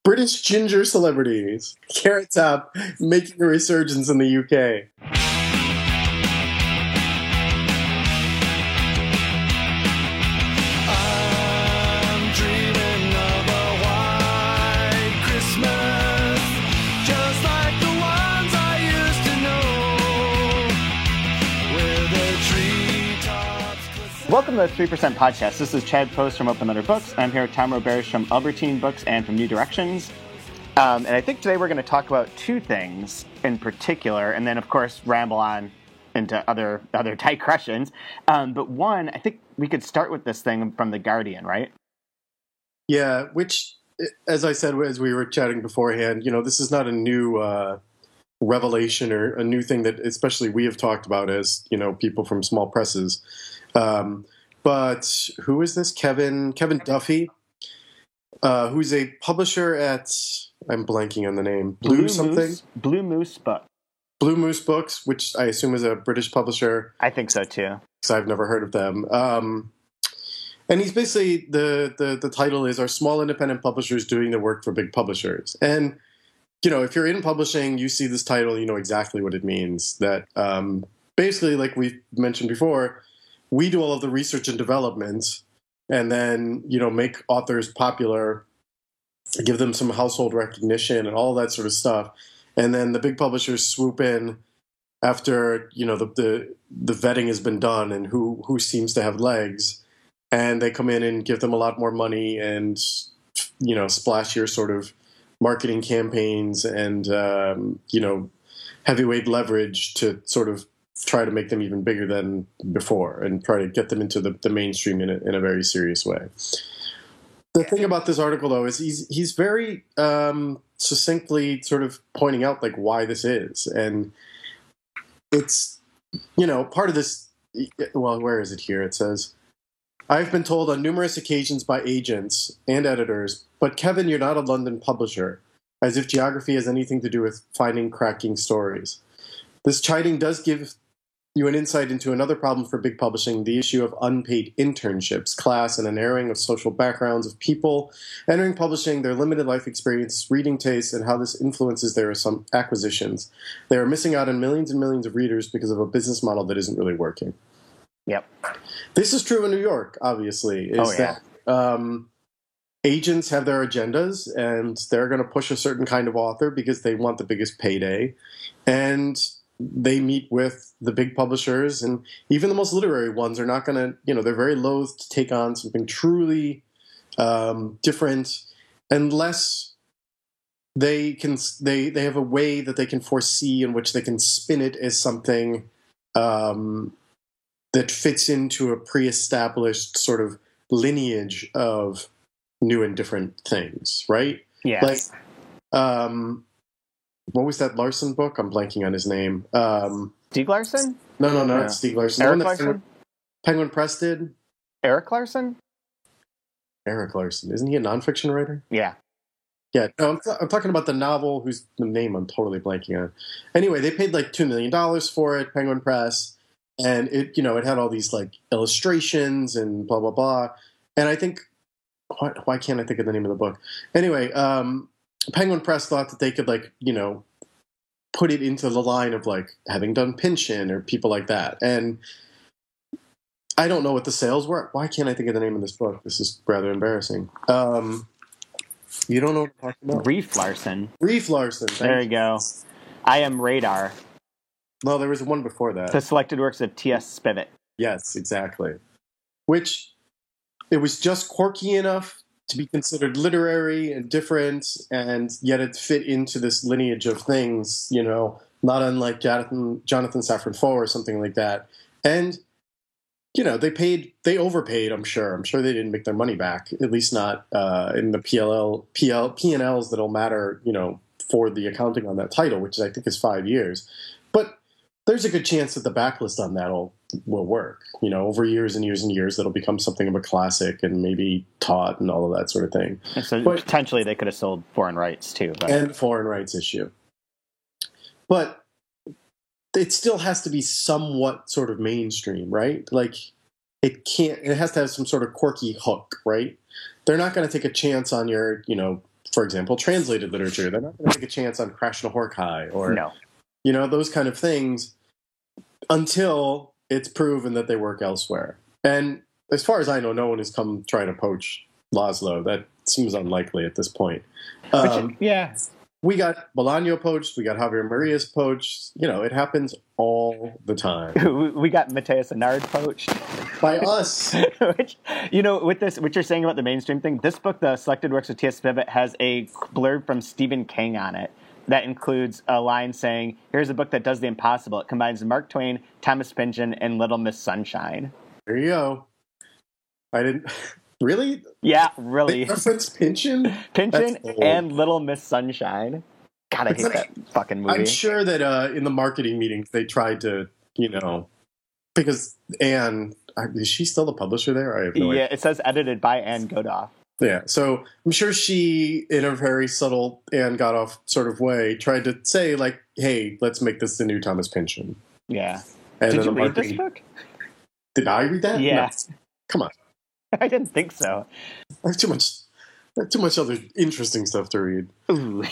British ginger celebrities. Carrot Top making a resurgence in the UK. I'm dreaming of a white Christmas, just like the ones I used to know, where the treetops glisten. Welcome to the 3% Podcast. This is Chad Post from Open Letter Books. I'm here with Tom Roberge from Albertine Books and from New Directions. And I think today we're going to talk about two things in particular, and then, of course, ramble on into other digressions. But one, I think we could start with this thing from The Guardian, right? Yeah, which, as I said, as we were chatting beforehand, this is not a new revelation or a new thing that especially we have talked about as, people from small presses. But who is this? Kevin Duffy, who's a publisher at, I'm blanking on the name, Blue Moose Books, which I assume is a British publisher. I think so, too. Because I've never heard of them. And he's basically, the title is Are Small Independent Publishers Doing the Work for Big Publishers? And, if you're in publishing, you see this title, you know exactly what it means. That basically, like we mentioned before, we do all of the research and development and then, make authors popular, give them some household recognition and all that sort of stuff. And then the big publishers swoop in after, the vetting has been done and who seems to have legs. And they come in and give them a lot more money and, splashier sort of marketing campaigns and, heavyweight leverage to sort of try to make them even bigger than before and try to get them into the mainstream in a very serious way. The thing about this article, though, is he's very succinctly sort of pointing out like why this is. And it's, part of this, well, where is it here? It says, I've been told on numerous occasions by agents and editors, but Kevin, you're not a London publisher, as if geography has anything to do with finding cracking stories. This chiding does give you an insight into another problem for big publishing, the issue of unpaid internships, class, and a narrowing of social backgrounds of people entering publishing, their limited life experience, reading tastes, and how this influences their acquisitions. They are missing out on millions and millions of readers because of a business model that isn't really working. Yep. This is true in New York, obviously. That agents have their agendas, and they're going to push a certain kind of author because they want the biggest payday. And they meet with the big publishers, and even the most literary ones are not going to, they're very loath to take on something truly different unless they have a way that they can foresee in which they can spin it as something that fits into a pre-established sort of lineage of new and different things, right? Yes. Like, what was that Larson book? I'm blanking on his name. Stieg Larsson? No, not Stieg Larsson. Eric Larson? Penguin Press did. Eric Larson? Eric Larson. Isn't he a nonfiction writer? Yeah. Yeah, no, I'm talking about the novel whose the name I'm totally blanking on. Anyway, they paid like $2 million for it, Penguin Press, and it, it had all these like illustrations and blah, blah, blah. And I think, why can't I think of the name of the book? Anyway, Penguin Press thought that they could like, put it into the line of like having done Pynchon or people like that. And I don't know what the sales were. Why can't I think of the name of this book? This is rather embarrassing. You don't know what I'm talking about? Reef Larson. Reef Larson. There you go. I Am Radar. No, there was one before that. The selected works of T.S. Spivet. Yes, exactly. Which, it was just quirky enough to be considered literary and different, and yet it fit into this lineage of things, not unlike Jonathan Safran Foer or something like that. And, they overpaid, I'm sure. I'm sure they didn't make their money back, at least not in the P&Ls that'll matter, for the accounting on that title, which I think is 5 years. But there's a good chance that the backlist on that will work. Over years and years and years, that'll become something of a classic and maybe taught and all of that sort of thing. And so potentially they could have sold foreign rights too. And foreign rights issue. But it still has to be somewhat sort of mainstream, right? Like it has to have some sort of quirky hook, right? They're not going to take a chance on your, for example, translated literature. They're not going to take a chance on Crash and High or, No. Those kind of things until it's proven that they work elsewhere. And as far as I know, no one has come trying to poach Laszlo. That seems unlikely at this point. Yeah. We got Bolaño poached. We got Javier Marias poached. It happens all the time. We got Mateus Anard poached. By us. Which, with this, what you're saying about the mainstream thing, this book, The Selected Works of T.S. Spivet, has a blurb from Stephen King on it that includes a line saying, "Here's a book that does the impossible. It combines Mark Twain, Thomas Pynchon, and Little Miss Sunshine." There you go. I didn't... Really? Yeah, really. They reference Pynchon? And Little Miss Sunshine. God, I hate that fucking movie. I'm sure that in the marketing meetings they tried to, because Anne, is she still the publisher there? I have no idea. Yeah, it says edited by Anne Godoff. Yeah, so I'm sure she, in a very subtle Anne Godoff sort of way, tried to say, like, hey, let's make this the new Thomas Pynchon. Yeah. And Did you read this book? Did I read that? Yeah. No. Come on. I didn't think so. I have too much other interesting stuff to read. Ooh.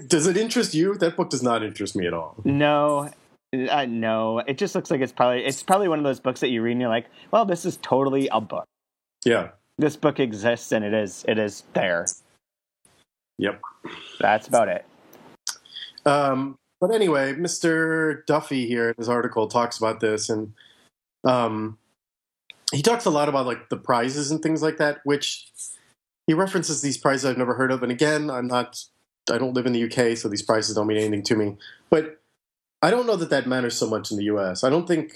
Does it interest you? That book does not interest me at all. No. No. It just looks like it's probably one of those books that you read and you're like, well, this is totally a book. Yeah. This book exists and it is there. Yep. That's about it. But anyway, Mr. Duffy here in his article talks about this, and he talks a lot about like the prizes and things like that, which he references these prizes I've never heard of. And again, I don't live in the UK, so these prizes don't mean anything to me. But I don't know that matters so much in the US. I don't think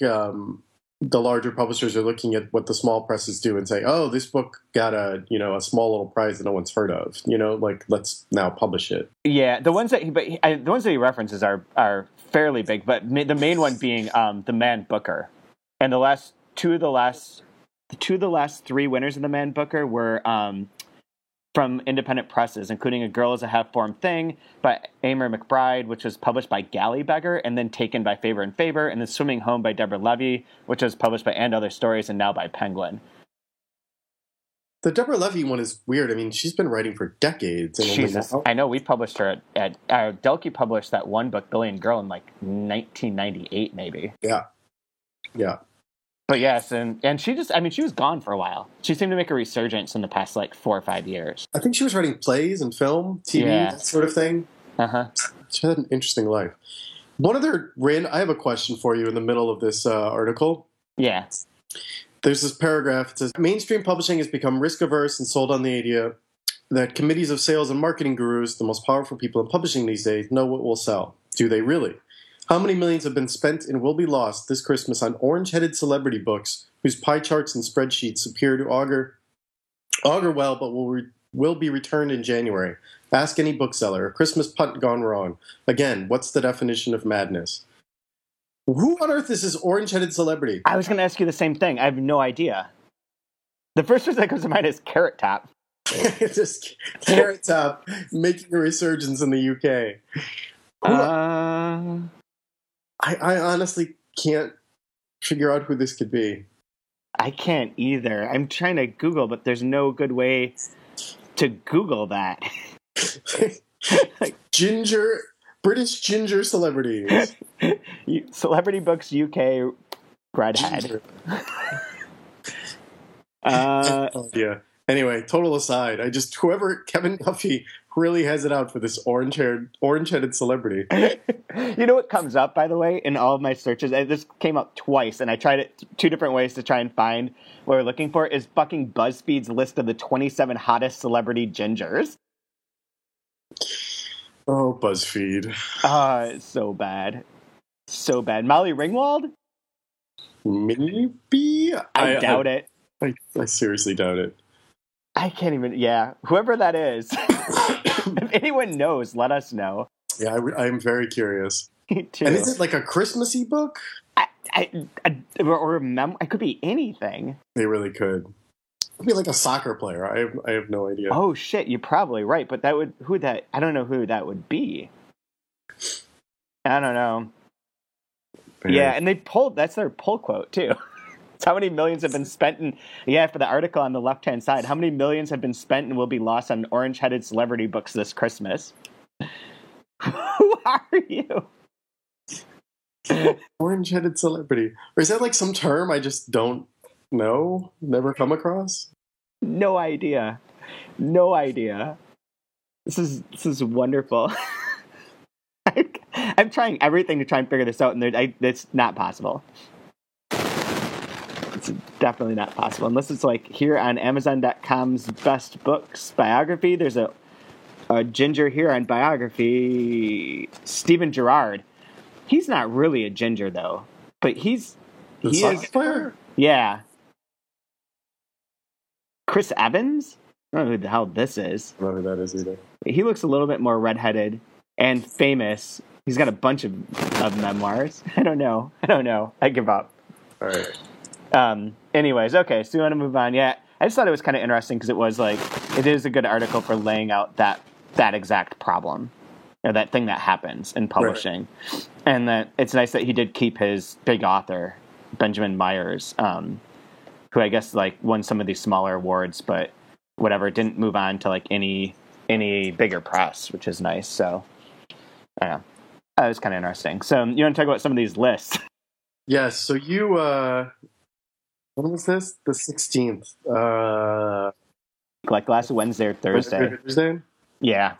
the larger publishers are looking at what the small presses do and say, "Oh, this book got a small little prize that no one's heard of. Like let's now publish it." Yeah, the ones that he references are fairly big, but the main one being the Man Booker, and two of the last three winners of the Man Booker were from independent presses, including A Girl is a Half-Formed Thing by Aimer McBride, which was published by Galley-Beggar and then taken by Faber and Faber, and then Swimming Home by Deborah Levy, which was published by And Other Stories and now by Penguin. The Deborah Levy one is weird. I mean, she's been writing for decades. Jesus. I know. We published her at Delkey published that one book, Billy and Girl, in like 1998, maybe. Yeah. Yeah. But yes, and she was gone for a while. She seemed to make a resurgence in the past, 4 or 5 years. I think she was writing plays and film, TV, that sort of thing. Uh-huh. She had an interesting life. I have a question for you in the middle of this article. Yeah. There's this paragraph. It says, mainstream publishing has become risk-averse and sold on the idea that committees of sales and marketing gurus, the most powerful people in publishing these days, know what will sell. Do they really? How many millions have been spent and will be lost this Christmas on orange-headed celebrity books whose pie charts and spreadsheets appear to augur well, but will be returned in January? Ask any bookseller. A Christmas punt gone wrong. Again, what's the definition of madness? Who on earth is this orange-headed celebrity? I was going to ask you the same thing. I have no idea. The first person that comes to mind is Carrot Top. Just Carrot Top making a resurgence in the UK. I honestly can't figure out who this could be. I can't either. I'm trying to Google, but there's no good way to Google that. British ginger celebrities. Celebrity Books UK redhead. Yeah. Anyway, total aside. Kevin Duffy really has it out for this orange-headed celebrity. You know what comes up, by the way, in all of my searches? This came up twice, and I tried it 2 different ways to try and find what we're looking for, is fucking BuzzFeed's list of the 27 hottest celebrity gingers. Oh, BuzzFeed. It's so bad. So bad. Molly Ringwald? Maybe? I doubt it. I seriously doubt it. I can't even... Yeah, whoever that is. If anyone knows, let us know. Yeah, I'm very curious. Me too. And is it like a Christmassy book? Or a memoir? It could be anything. They really could. It could be like a soccer player. I have no idea. Oh, shit, you're probably right. But I don't know who that would be. I don't know. Yeah, and that's their pull quote, too. How many millions have been spent in, for the article on the left-hand side, how many millions have been spent and will be lost on orange-headed celebrity books this Christmas? Who are you? Orange-headed celebrity. Or is that like some term I just don't know? Never come across? No idea. No idea. This is wonderful. I'm trying everything to try and figure this out, and it's not possible. It's definitely not possible. Unless it's like here on Amazon.com's best books biography, there's a ginger here on biography. Stephen Gerrard. He's not really a ginger, though. But he is. Player? Yeah. Chris Evans? I don't know who the hell this is. I don't know who that is either. He looks a little bit more redheaded and famous. He's got a bunch of memoirs. I don't know. I give up. All right. Anyways, okay, so you want to move on? Yeah, I just thought it was kind of interesting because it was like, it is a good article for laying out that exact problem, that thing that happens in publishing. Right. And that it's nice that he did keep his big author, Benjamin Myers, who I guess like won some of these smaller awards, but whatever, didn't move on to like any bigger press, which is nice. So, I don't know. That was kind of interesting. So, you want to talk about some of these lists? Yes. So you, when was this? The 16th. Like last Wednesday or Thursday. Thursday? Yeah.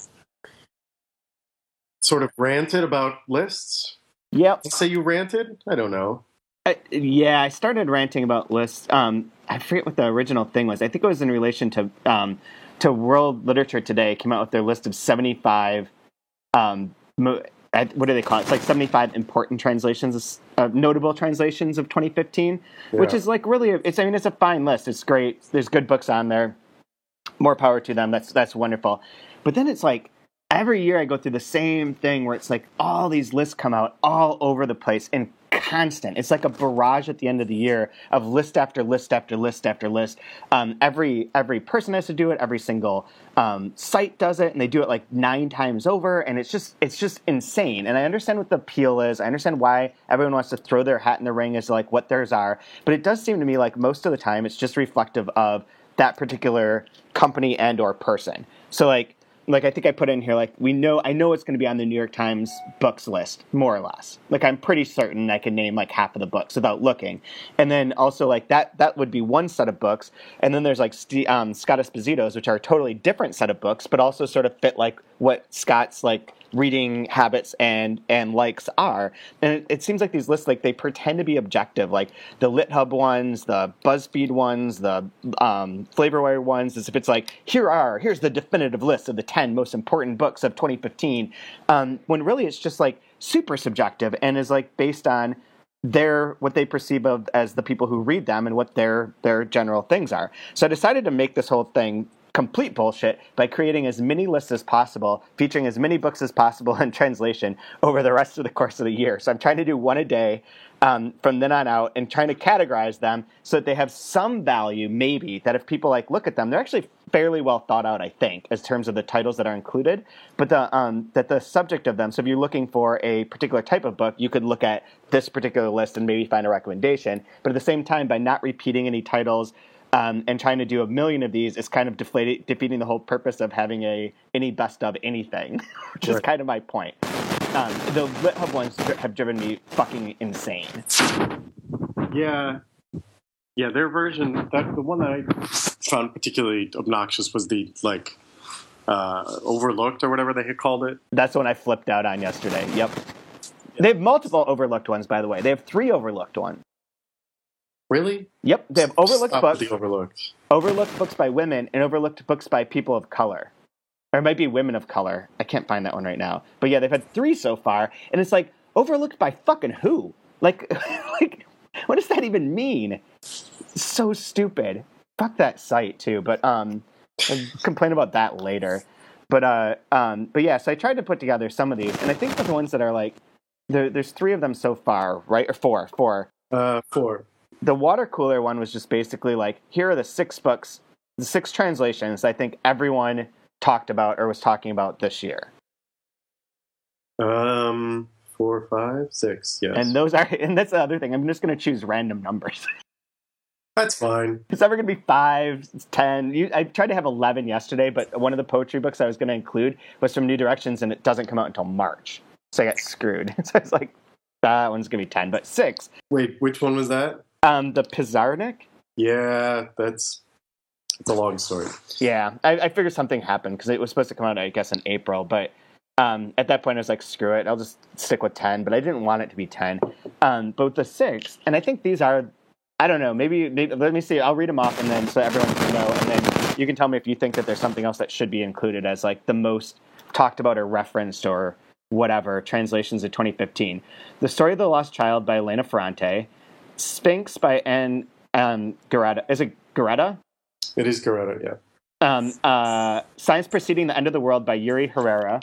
Sort of ranted about lists? Yep. Let's say you ranted? I don't know. I started ranting about lists. I forget what the original thing was. I think it was in relation to World Literature Today. Came out with their list of 75 what do they call it? It's like 75 important translations, notable translations of 2015, which is like really, it's a fine list. It's great. There's good books on there. More power to them. That's wonderful. But then it's like, every year I go through the same thing where it's like all these lists come out all over the place and constant. It's like a barrage at the end of the year of list after list after list after list. Every person has to do it. Every single site does it, and they do it like 9 times over. And it's just insane. And I understand what the appeal is. I understand why everyone wants to throw their hat in the ring as to like what theirs are. But it does seem to me like most of the time it's just reflective of that particular company and or person. So like I think I put in here, like, I know it's going to be on the New York Times books list, more or less. Like, I'm pretty certain I can name, like, half of the books without looking. And then also, like, that would be one set of books. And then there's, like, Scott Esposito's, which are a totally different set of books, but also sort of fit, like, what Scott's, like, reading habits and likes are. And it seems like these lists, like, they pretend to be objective, like the LitHub ones, the BuzzFeed ones, the Flavorwire ones, as if it's like, here's the definitive list of the 10 most important books of 2015, when really it's just like super subjective and is like based on what they perceive of as the people who read them and what their general things are. So I decided to make this whole thing complete bullshit by creating as many lists as possible, featuring as many books as possible in translation over the rest of the course of the year. So I'm trying to do one a day from then on out and trying to categorize them so that they have some value, maybe, that if people like look at them, they're actually fairly well thought out, I think, as terms of the titles that are included, but that the subject of them. So if you're looking for a particular type of book, you could look at this particular list and maybe find a recommendation. But at the same time, by not repeating any titles, and trying to do a million of these is kind of defeating the whole purpose of having any best of anything, which is kind of my point. The LitHub ones have driven me fucking insane. Yeah, their version, the one that I found particularly obnoxious was the like overlooked or whatever they had called it. That's the one I flipped out on yesterday. Yep. They have multiple overlooked ones, by the way. They have 3 overlooked ones. Really? Yep, they have overlooked books. The overlooked. Overlooked books by women and overlooked books by people of color. Or it might be women of color. I can't find that one right now. But yeah, they've had 3 so far, and it's like, overlooked by fucking who? Like, what does that even mean? So stupid. Fuck that site too. But I'll complain about that later. But yeah, so I tried to put together some of these, and I think for the ones that are like, there's 3 of them so far, right? Or 4. 4. The water cooler one was just basically like, here are the 6 books, the 6 translations I think everyone talked about or was talking about this year. 4, 5, 6, yes. And that's the other thing. I'm just going to choose random numbers. That's fine. It's never going to be 5, 10. I tried to have 11 yesterday, but one of the poetry books I was going to include was from New Directions, and it doesn't come out until March. So I got screwed. So it's like, that one's going to be 10, but 6. Wait, which one was that? The Pizarnik. Yeah, it's a long story. Yeah, I figured something happened because it was supposed to come out, I guess, in April. But at that point, I was like, screw it. I'll just stick with 10. But I didn't want it to be 10. But with the 6, and I think these are, I don't know, maybe let me see. I'll read them off, and then so everyone can know. And then you can tell me if you think that there's something else that should be included as like the most talked about or referenced or whatever. Translations of 2015. The Story of the Lost Child by Elena Ferrante. Sphinx by Anne Garetta. Is it Garetta? It is Garetta, yeah. Science Preceding the End of the World by Yuri Herrera.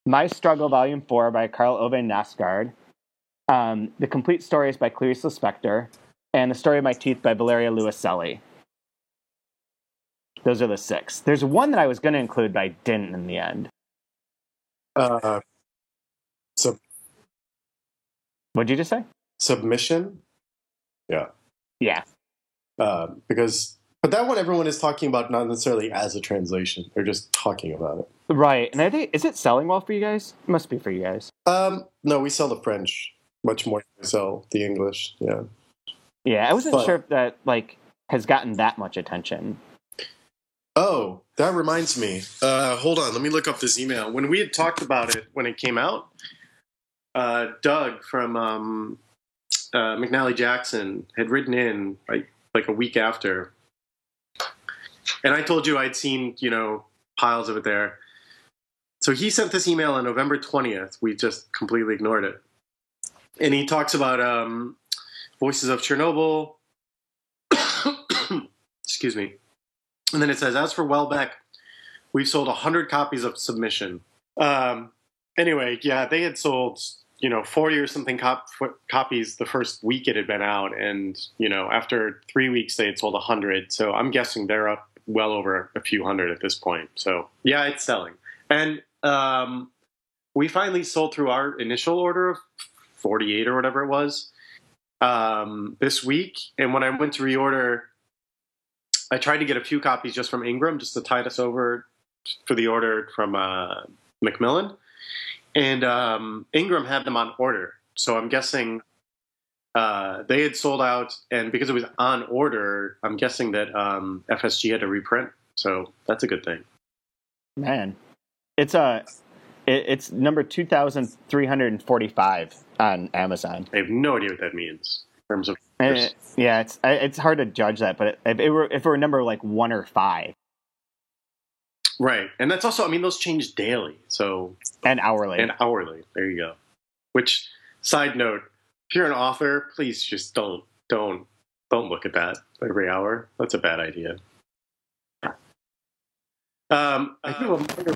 My Struggle, Volume 4 by Karl Ove Nasgard. The Complete Stories by Clarice Lispector. And The Story of My Teeth by Valeria Luiselli. Those are the 6. There's one that I was going to include, but I didn't in the end. So What'd you just say? Submission? Yeah. Yeah. But that one everyone is talking about not necessarily as a translation. They're just talking about it. Right. And is it selling well for you guys? It must be for you guys. No, we sell the French much more than we sell the English. Yeah. Yeah, I wasn't sure if that has gotten that much attention. Oh, that reminds me. Hold on, let me look up this email. When we had talked about it when it came out, Doug from McNally Jackson had written in like a week after, and I told you I'd seen piles of it there. So he sent this email on November 20th. We just completely ignored it, and he talks about Voices of Chernobyl. Excuse me. And then it says, as for Welbeck, we've sold 100 copies of Submission. Anyway, yeah, they had sold 40 or something copies the first week it had been out, and after 3 weeks they had sold 100. So I'm guessing they're up well over a few hundred at this point. So yeah, it's selling. And we finally sold through our initial order of 48 or whatever it was this week. And when I went to reorder, I tried to get a few copies just from Ingram, just to tide us over for the order from Macmillan. And Ingram had them on order. So I'm guessing they had sold out. And because it was on order, I'm guessing that FSG had to reprint. So that's a good thing. Man, it's number 2,345 on Amazon. I have no idea what that means in terms of... Yeah, it's hard to judge that, but if it were a number like 1 or 5, right, and that's also, those change daily, so and hourly. There you go. Which, side note, if you're an author, please just don't look at that every hour. That's a bad idea. I do wonder.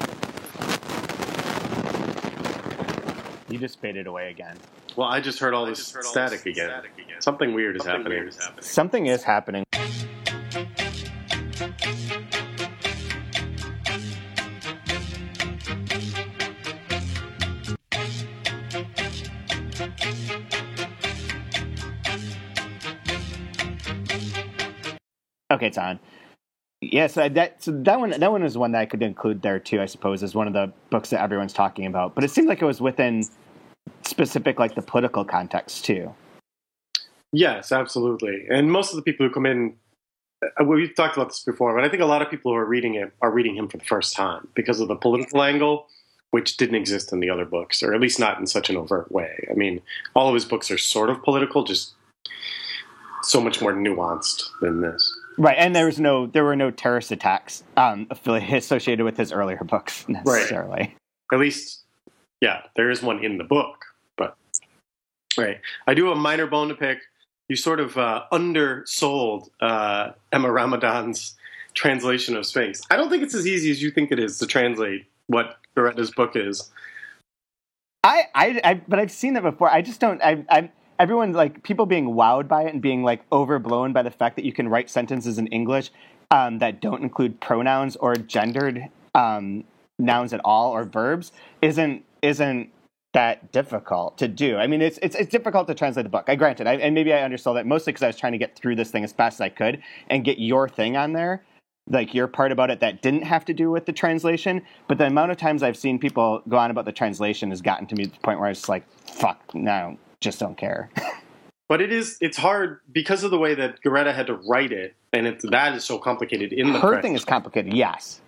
You just faded away again. Well, I just heard all this static again. Something weird is happening. Something is happening. Okay, it's on. Yeah, so that one is one that I could include there too, I suppose, as one of the books that everyone's talking about. But it seemed like it was within specific, the political context too. Yes, absolutely. And most of the people who come in, we've talked about this before, but I think a lot of people who are reading him for the first time because of the political angle, which didn't exist in the other books, or at least not in such an overt way. All of his books are sort of political, just so much more nuanced than this. Right, and there were no terrorist attacks associated with his earlier books necessarily. Right. At least, yeah, there is one in the book, but right. I do have a minor bone to pick. You sort of undersold Emma Ramadan's translation of Sphinx. I don't think it's as easy as you think it is to translate what Garetta's book is. But I've seen that before. I just don't. Everyone's people being wowed by it and being overblown by the fact that you can write sentences in English that don't include pronouns or gendered nouns at all or verbs isn't that difficult to do. I mean, it's difficult to translate the book. I granted, and maybe I undersold that mostly because I was trying to get through this thing as fast as I could and get your thing on there, like your part about it that didn't have to do with the translation. But the amount of times I've seen people go on about the translation has gotten to me to the point where it's like, fuck, no, just don't care. But it's hard because of the way that Garetta had to write it, and that is so complicated in the Her French. thing is complicated, yes.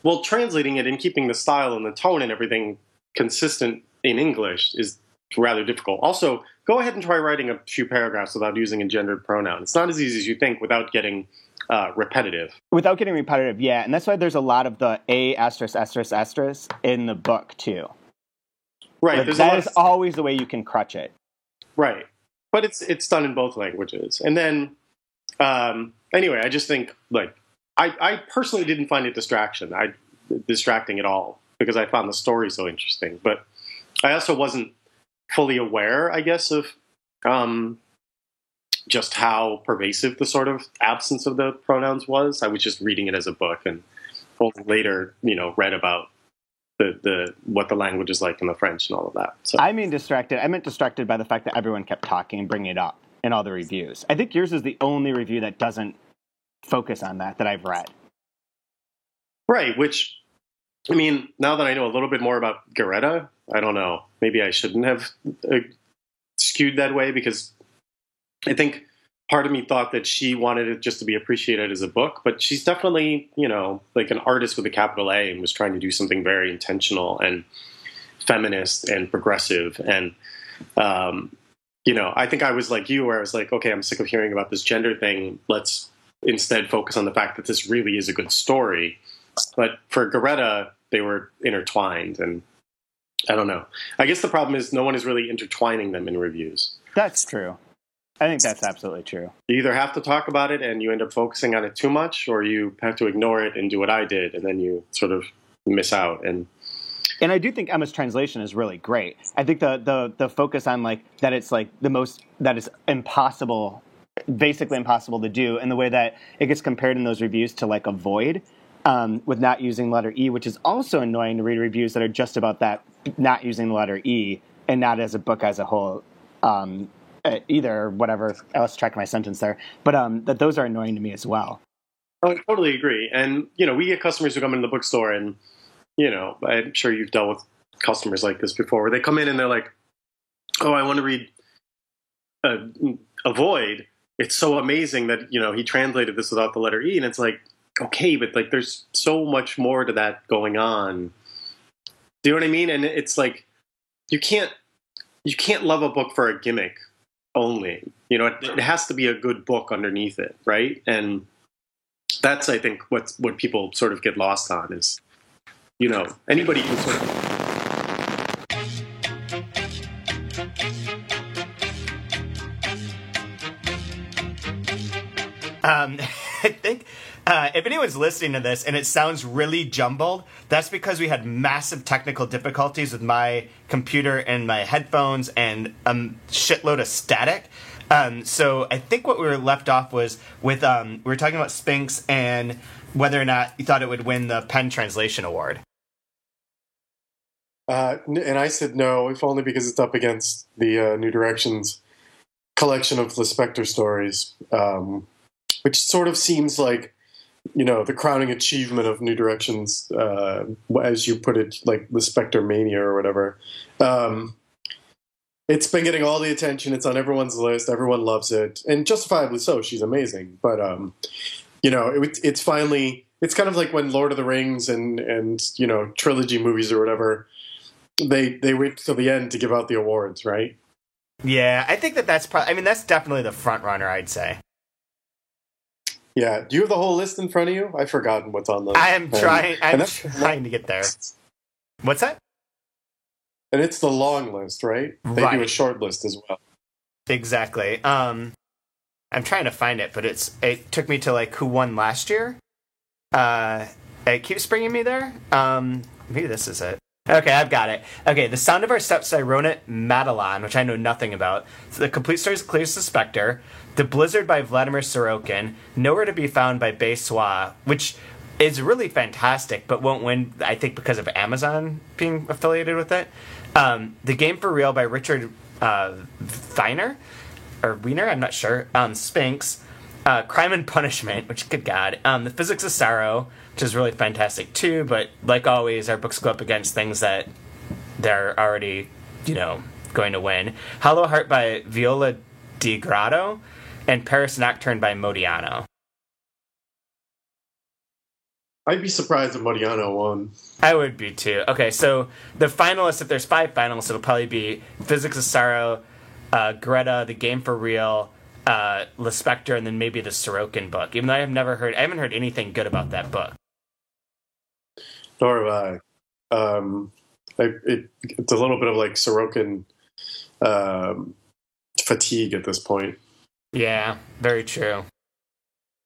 Well, translating it and keeping the style and the tone and everything consistent in English is rather difficult. Also, go ahead and try writing a few paragraphs without using a gendered pronoun. It's not as easy as you think without getting repetitive. Without getting repetitive, yeah. And that's why there's a lot of the A** in the book, too. Right. Like, that is always the way you can crutch it. Right. But it's done in both languages. And then, anyway, I just think, like, I personally didn't find it distracting at all because I found the story so interesting. But I also wasn't fully aware, I guess, of just how pervasive the sort of absence of the pronouns was. I was just reading it as a book and only later, read about what the language is like in the French and all of that. So I meant distracted by the fact that everyone kept talking and bringing it up in all the reviews. I think yours is the only review that doesn't focus on that I've read. Right, which, I mean, now that I know a little bit more about Garetta, I don't know. Maybe I shouldn't have skewed that way because I think part of me thought that she wanted it just to be appreciated as a book, but she's definitely, like an artist with a capital A and was trying to do something very intentional and feminist and progressive. And, I think I was like you, where I was like, okay, I'm sick of hearing about this gender thing. Let's instead focus on the fact that this really is a good story. But for Garetta, they were intertwined, and I don't know. I guess the problem is no one is really intertwining them in reviews. That's true. I think that's absolutely true. You either have to talk about it and you end up focusing on it too much, or you have to ignore it and do what I did, and then you sort of miss out. And I do think Emma's translation is really great. I think the focus on like that it's like that is impossible, basically impossible to do, and the way that it gets compared in those reviews to like Avoid, with not using letter E, which is also annoying to read reviews that are just about that, not using the letter E, and not as a book as a whole. Either, whatever. Let's check my sentence there. But that those are annoying to me as well. Oh, I totally agree. And, we get customers who come into the bookstore and, I'm sure you've dealt with customers like this before, where they come in and they're like, oh, I want to read Avoid. It's so amazing that, he translated this without the letter E. And it's like, okay, but like there's so much more to that going on. Do you know what I mean? And it's like, you can't love a book for a gimmick only. It has to be a good book underneath it, right? And that's, I think, what people sort of get lost on is, anybody can sort of... I think if anyone's listening to this and it sounds really jumbled, that's because we had massive technical difficulties with my computer and my headphones and a shitload of static. So I think what we were left off was with we were talking about Sphinx and whether or not you thought it would win the Penn Translation Award. And I said no, if only because it's up against the New Directions collection of the Spectre stories, which sort of seems like, the crowning achievement of New Directions, as you put it, like the Spectre Mania or whatever. It's been getting all the attention. It's on everyone's list. Everyone loves it. And justifiably so. She's amazing. But, it's finally... It's kind of like when Lord of the Rings and trilogy movies or whatever, they wait till the end to give out the awards, right? Yeah, I think that's probably... that's definitely the front runner, I'd say. Yeah. Do you have the whole list in front of you? I've forgotten what's on the list. I'm trying to get there. What's that? And it's the long list, right? They do a short list as well. Exactly. I'm trying to find it, but it took me to like who won last year. It keeps bringing me there. Maybe this is it. Okay, I've got it. Okay, The Sound of Our Steps, Ironet Madelon, which I know nothing about. So The Complete Stories of Clarice the Spectre. The Blizzard by Vladimir Sorokin. Nowhere to Be Found by Bei Swa, which is really fantastic, but won't win, I think, because of Amazon being affiliated with it. The Game for Real by Richard Weiner, I'm not sure. Sphinx, Crime and Punishment, which, good God. The Physics of Sorrow, which is really fantastic too, but like always, our books go up against things that they're already, going to win. Hollow Heart by Viola Di Grado, and Paris Nocturne by Modiano. I'd be surprised if Modiano won. I would be too. Okay, so the finalists, if there's 5 finalists, it'll probably be Physics of Sorrow, Greta, The Game for Real, Le Spectre, and then maybe the Sorokin book. Even though I haven't heard anything good about that book. Nor have I. It's a little bit of like Sorokin fatigue at this point. Yeah, very true.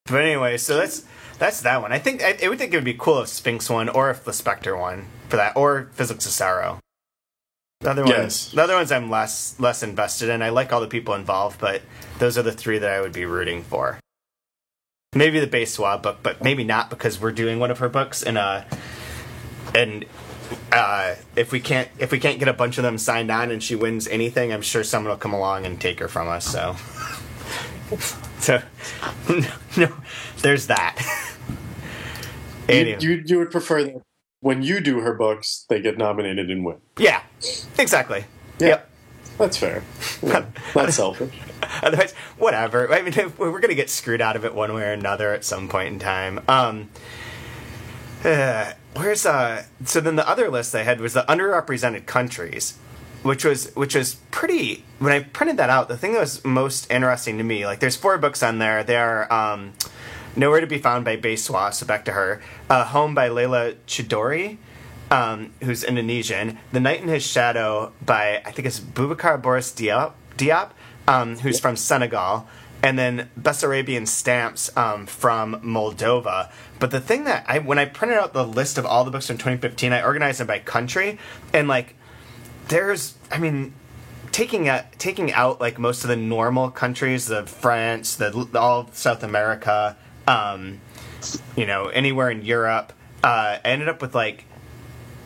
But anyway, so that's that one. I would think it would be cool if Sphinx won, or if the Spectre won for that, or Physics of Sorrow. The other ones I'm less invested in. I like all the people involved, but those are the 3 that I would be rooting for. Maybe the Bayswaw book, but maybe not, because we're doing one of her books, and if we can't get a bunch of them signed on and she wins anything, I'm sure someone will come along and take her from us. So no, there's that. Anyway. You would prefer that when you do her books, they get nominated and win. Yeah, exactly. Yeah, yep. That's fair. Yeah, not selfish. Otherwise, whatever. I mean, we're going to get screwed out of it one way or another at some point in time. So then the other list I had was the underrepresented countries, which was pretty. When I printed that out, the thing that was most interesting to me, like, there's 4 books on there. They are Nowhere to Be Found by Bayswaw, so back to her. Home by Leila Chidori, who's Indonesian. The Night in His Shadow by, I think it's Boubacar Boris Diop, who's from Senegal. And then Bessarabian Stamps from Moldova. But the thing that when I printed out the list of all the books from 2015, I organized them by country. And, like, taking out like most of the normal countries, the France, all of South America, anywhere in Europe, I ended up with, like,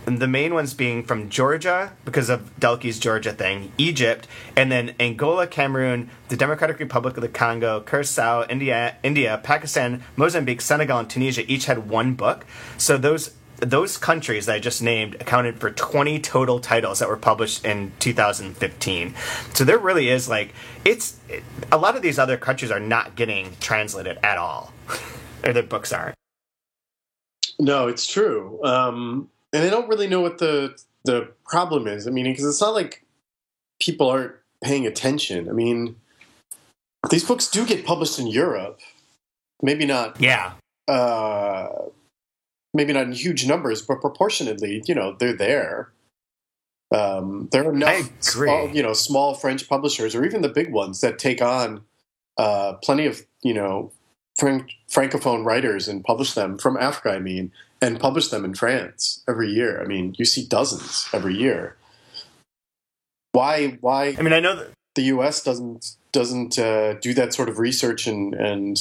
the main ones being from Georgia, because of Delkey's Georgia thing, Egypt, and then Angola, Cameroon, the Democratic Republic of the Congo, Curacao, India, Pakistan, Mozambique, Senegal, and Tunisia each had 1 book. So those countries that I just named accounted for 20 total titles that were published in 2015. So there really is, like, a lot of these other countries are not getting translated at all. Or their books aren't. No, it's true. And I don't really know what the problem is. I mean, because it's not like people aren't paying attention. I mean, these books do get published in Europe. Maybe not. Yeah. Maybe not in huge numbers, but proportionately, they're there. There are enough, small French publishers, or even the big ones, that take on plenty of, Francophone writers and publish them from Africa, and publish them in France every year. I mean, you see dozens every year. Why? I mean, I know that the U.S. doesn't do that sort of research and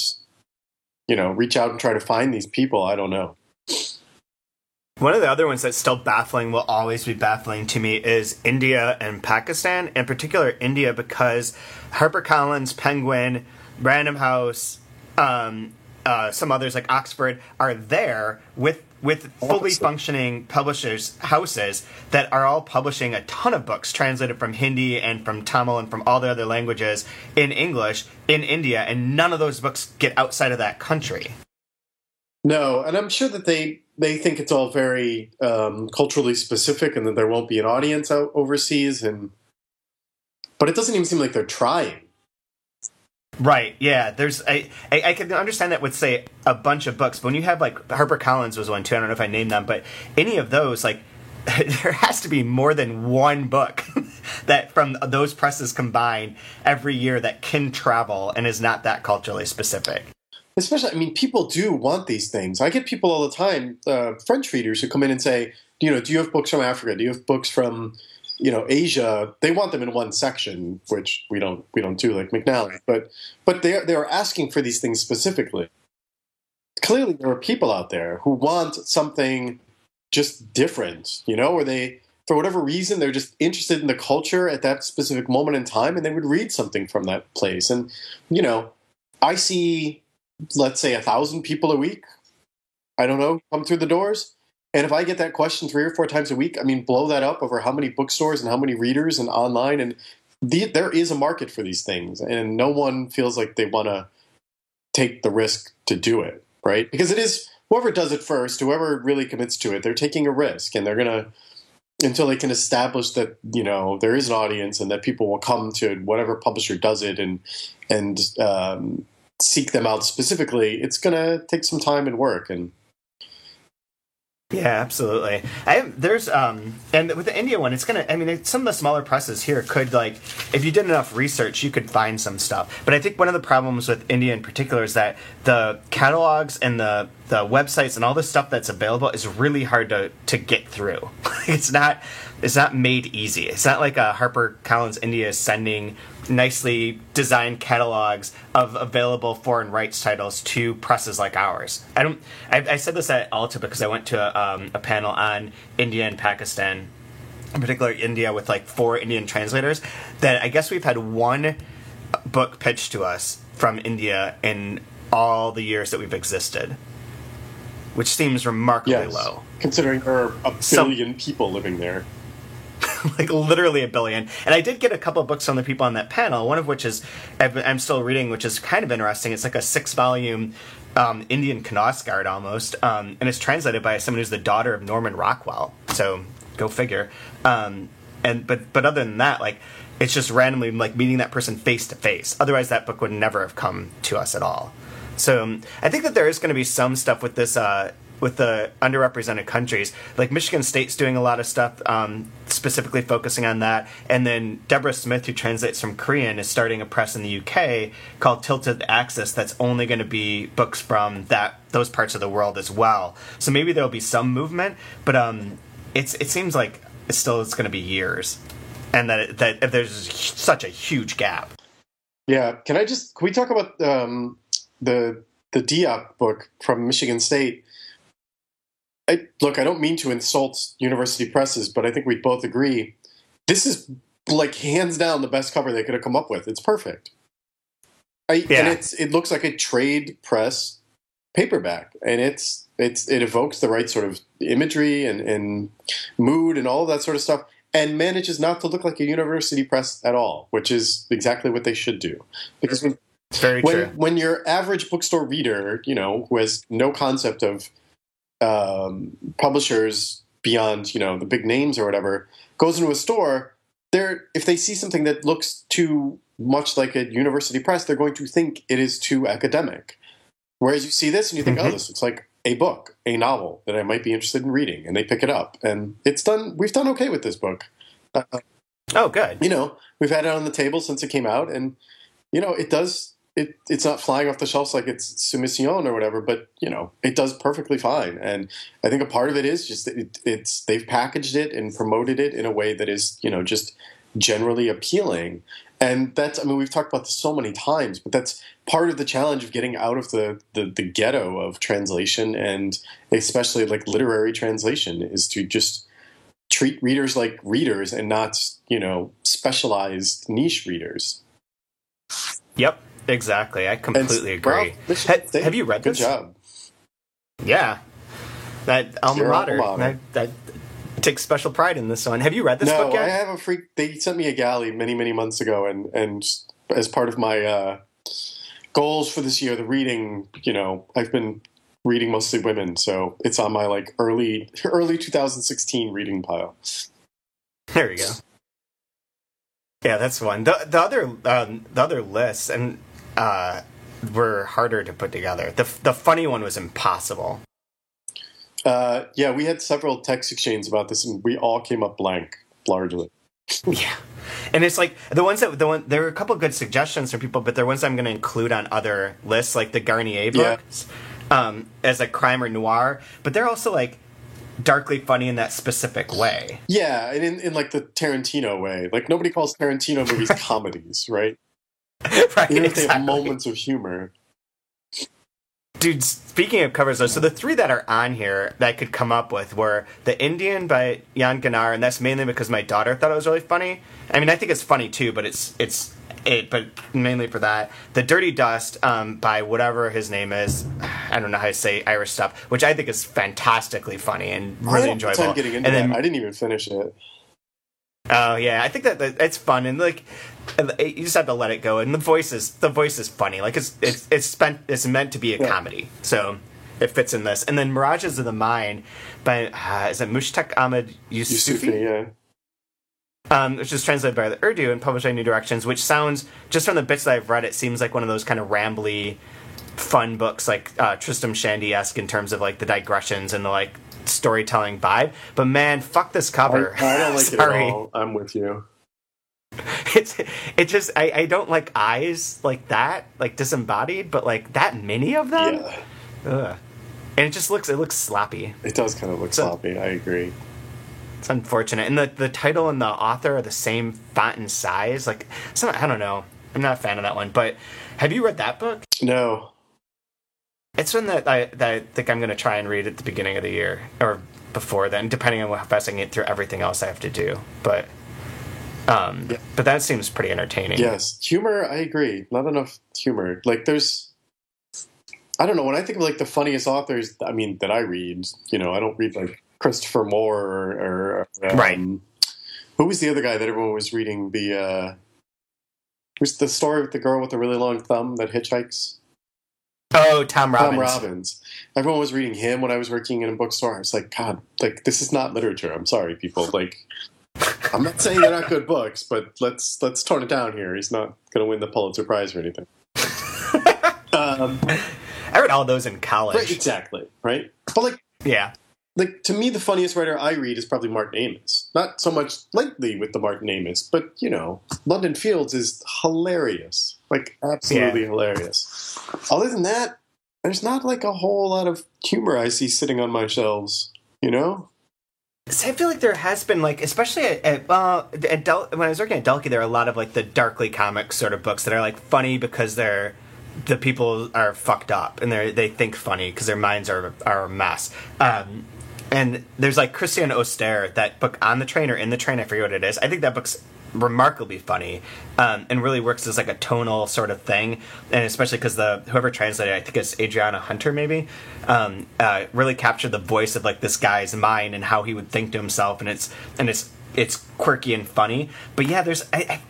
reach out and try to find these people. I don't know. One of the other ones that's still baffling, will always be baffling to me, is India and Pakistan. In particular, India, because HarperCollins, Penguin, Random House, some others like Oxford are there with fully functioning publishers houses that are all publishing a ton of books translated from Hindi and from Tamil and from all the other languages in English in India, and none of those books get outside of that country. No, and I'm sure that they think it's all very culturally specific, and that there won't be an audience out overseas, but it doesn't even seem like they're trying. Right, yeah. I can understand that with, say, a bunch of books, but when you have, like, HarperCollins was one too, I don't know if I named them, but any of those, like, there has to be more than 1 book that from those presses combined every year that can travel and is not that culturally specific. Especially, people do want these things. I get people all the time, French readers, who come in and say, do you have books from Africa? Do you have books from Asia? They want them in one section, which we don't do, like McNally. But they are asking for these things specifically. clearly there are people out there who want something just different, or they, for whatever reason, they're just interested in the culture at that specific moment in time, and they would read something from that place. And, I see, let's say, 1,000 people a week, I don't know, come through the doors. And if I get that question 3 or 4 times a week, blow that up over how many bookstores and how many readers and online. And there is a market for these things. And no one feels like they want to take the risk to do it, right? Because it is whoever does it first, whoever really commits to it, they're taking a risk. And they're going to, until they can establish that, there is an audience and that people will come to whatever publisher does it and seek them out specifically, it's going to take some time and work. And yeah, absolutely. There's and with the India one, it's gonna. Some of the smaller presses here could, like, if you did enough research, you could find some stuff. But I think one of the problems with India in particular is that the catalogs and the websites and all the stuff that's available is really hard to get through. It's not made easy. It's not like a HarperCollins India is sending nicely designed catalogs of available foreign rights titles to presses like ours. I said this at Alta because I went to a panel on India and Pakistan, in particular India, with like 4 Indian translators, that I guess we've had one book pitched to us from India in all the years that we've existed, which seems remarkably low. Considering there are a billion people living there. Like literally 1 billion. And I did get a couple of books from the people on that panel, one of which is I'm still reading, which is kind of interesting. It's like a 6-volume Indian Knausgard almost, and it's translated by someone who's the daughter of Norman Rockwell. So go figure. But other than that, like, it's just randomly like meeting that person face to face. Otherwise, that book would never have come to us at all. So I think that there is going to be some stuff with this. With the underrepresented countries, like Michigan State's doing a lot of stuff specifically focusing on that, and then Deborah Smith, who translates from Korean, is starting a press in the UK called Tilted Axis that's only going to be books from those parts of the world as well. So maybe there'll be some movement, but it seems like it's going to be years, and that there's such a huge gap. Yeah, can we talk about the Diop book from Michigan State? I don't mean to insult university presses, but I think we'd both agree this is, like, hands down the best cover they could have come up with. It's perfect. And it looks like a trade press paperback, and it evokes the right sort of imagery and mood and all of that sort of stuff, and manages not to look like a university press at all, which is exactly what they should do. Because when your average bookstore reader, who has no concept of publishers beyond, the big names or whatever, goes into a store, if they see something that looks too much like a university press, they're going to think it is too academic. Whereas you see this and you think, oh, this looks like a book, a novel that I might be interested in reading, and they pick it up. And we've done okay with this book. Oh, good. We've had it on the table since it came out, and, it's not flying off the shelves like it's Soumission or whatever, but, it does perfectly fine. And I think a part of it is just that they've packaged it and promoted it in a way that is, just generally appealing. And we've talked about this so many times, but that's part of the challenge of getting out of the ghetto of translation, and especially like literary translation, is to just treat readers like readers and not, specialized niche readers. Yep. Exactly. I completely agree. Have you read this? Good job. Yeah. That alma mater. That takes special pride in this one. Have you read this book yet? I have they sent me a galley many, many months ago, and as part of my goals for this year, the reading, I've been reading mostly women, so it's on my like early 2016 reading pile. There you go. Yeah, that's one. The other lists and were harder to put together. The funny one was impossible. We had several text exchanges about this, and we all came up blank, largely. Yeah, and it's like there were a couple of good suggestions from people, but they're ones I'm going to include on other lists, like the Garnier books, as a crime or noir. But they're also like darkly funny in that specific way. Yeah, and in like the Tarantino way. Like, nobody calls Tarantino movies comedies, right? Right, even if they have moments of humor. Dude, speaking of covers, though, so the three that are on here that I could come up with were The Indian by Jan Gunnar, and that's mainly because my daughter thought it was really funny. I mean, I think it's funny too, but but mainly for that. The Dirty Dust by whatever his name is. I don't know how to say Irish stuff, which I think is fantastically funny and really enjoyable. I'm getting into and then, that. I didn't even finish it. Oh yeah, I think that it's fun and like you just have to let it go. And the voice is funny. Like it's meant to be a comedy, so it fits in this. And then Mirages of the Mind by is it Mushtaq Ahmed Yusufi? Yeah. Which is translated by the Urdu and published by New Directions. Which sounds, just from the bits that I've read, it seems like one of those kind of rambly, fun books, like Tristram Shandy-esque in terms of like the digressions and the like storytelling vibe. But man, fuck this cover. I don't like it at all. I'm with you. It just I don't like eyes like that, like disembodied, but like that many of them. Yeah. Ugh. And it looks sloppy. It does kind of look sloppy. I agree. It's unfortunate. And the title and the author are the same font and size. Like I don't know. I'm not a fan of that one. But have you read that book? No. It's one that I think I'm going to try and read at the beginning of the year or before then, depending on how fast I can get through everything else I have to do. But but that seems pretty entertaining. Yes, humor. I agree. Not enough humor. Like I don't know. When I think of like the funniest authors, I mean that I read. I don't read like Christopher Moore or right. Who was the other guy that everyone was reading? Who's the story with the girl with the really long thumb that hitchhikes? Oh, Tom Robbins. Tom Robbins. Everyone was reading him when I was working in a bookstore. I was like, God, like this is not literature. I'm sorry, people. Like, I'm not saying they're not good books, but let's tone it down here. He's not going to win the Pulitzer Prize or anything. I read all those in college. Right, exactly. Right, but like to me, the funniest writer I read is probably Martin Amis. Not so much lately with the Martin Amis, but London Fields is hilarious. Like absolutely hilarious. Other than that, there's not like a whole lot of humor I see sitting on my shelves. So I feel like there has been like, especially when I was working at Delkey, there are a lot of like the darkly comic sort of books that are like funny because the people are fucked up and they think funny because their minds are a mess. And there's like Christian Auster, that book On the Train or In the Train, I forget what it is. I think that book's remarkably funny and really works as like a tonal sort of thing, and especially because whoever translated it, I think it's Adriana Hunter maybe, really captured the voice of like this guy's mind and how he would think to himself, and it's quirky and funny. But yeah, there's I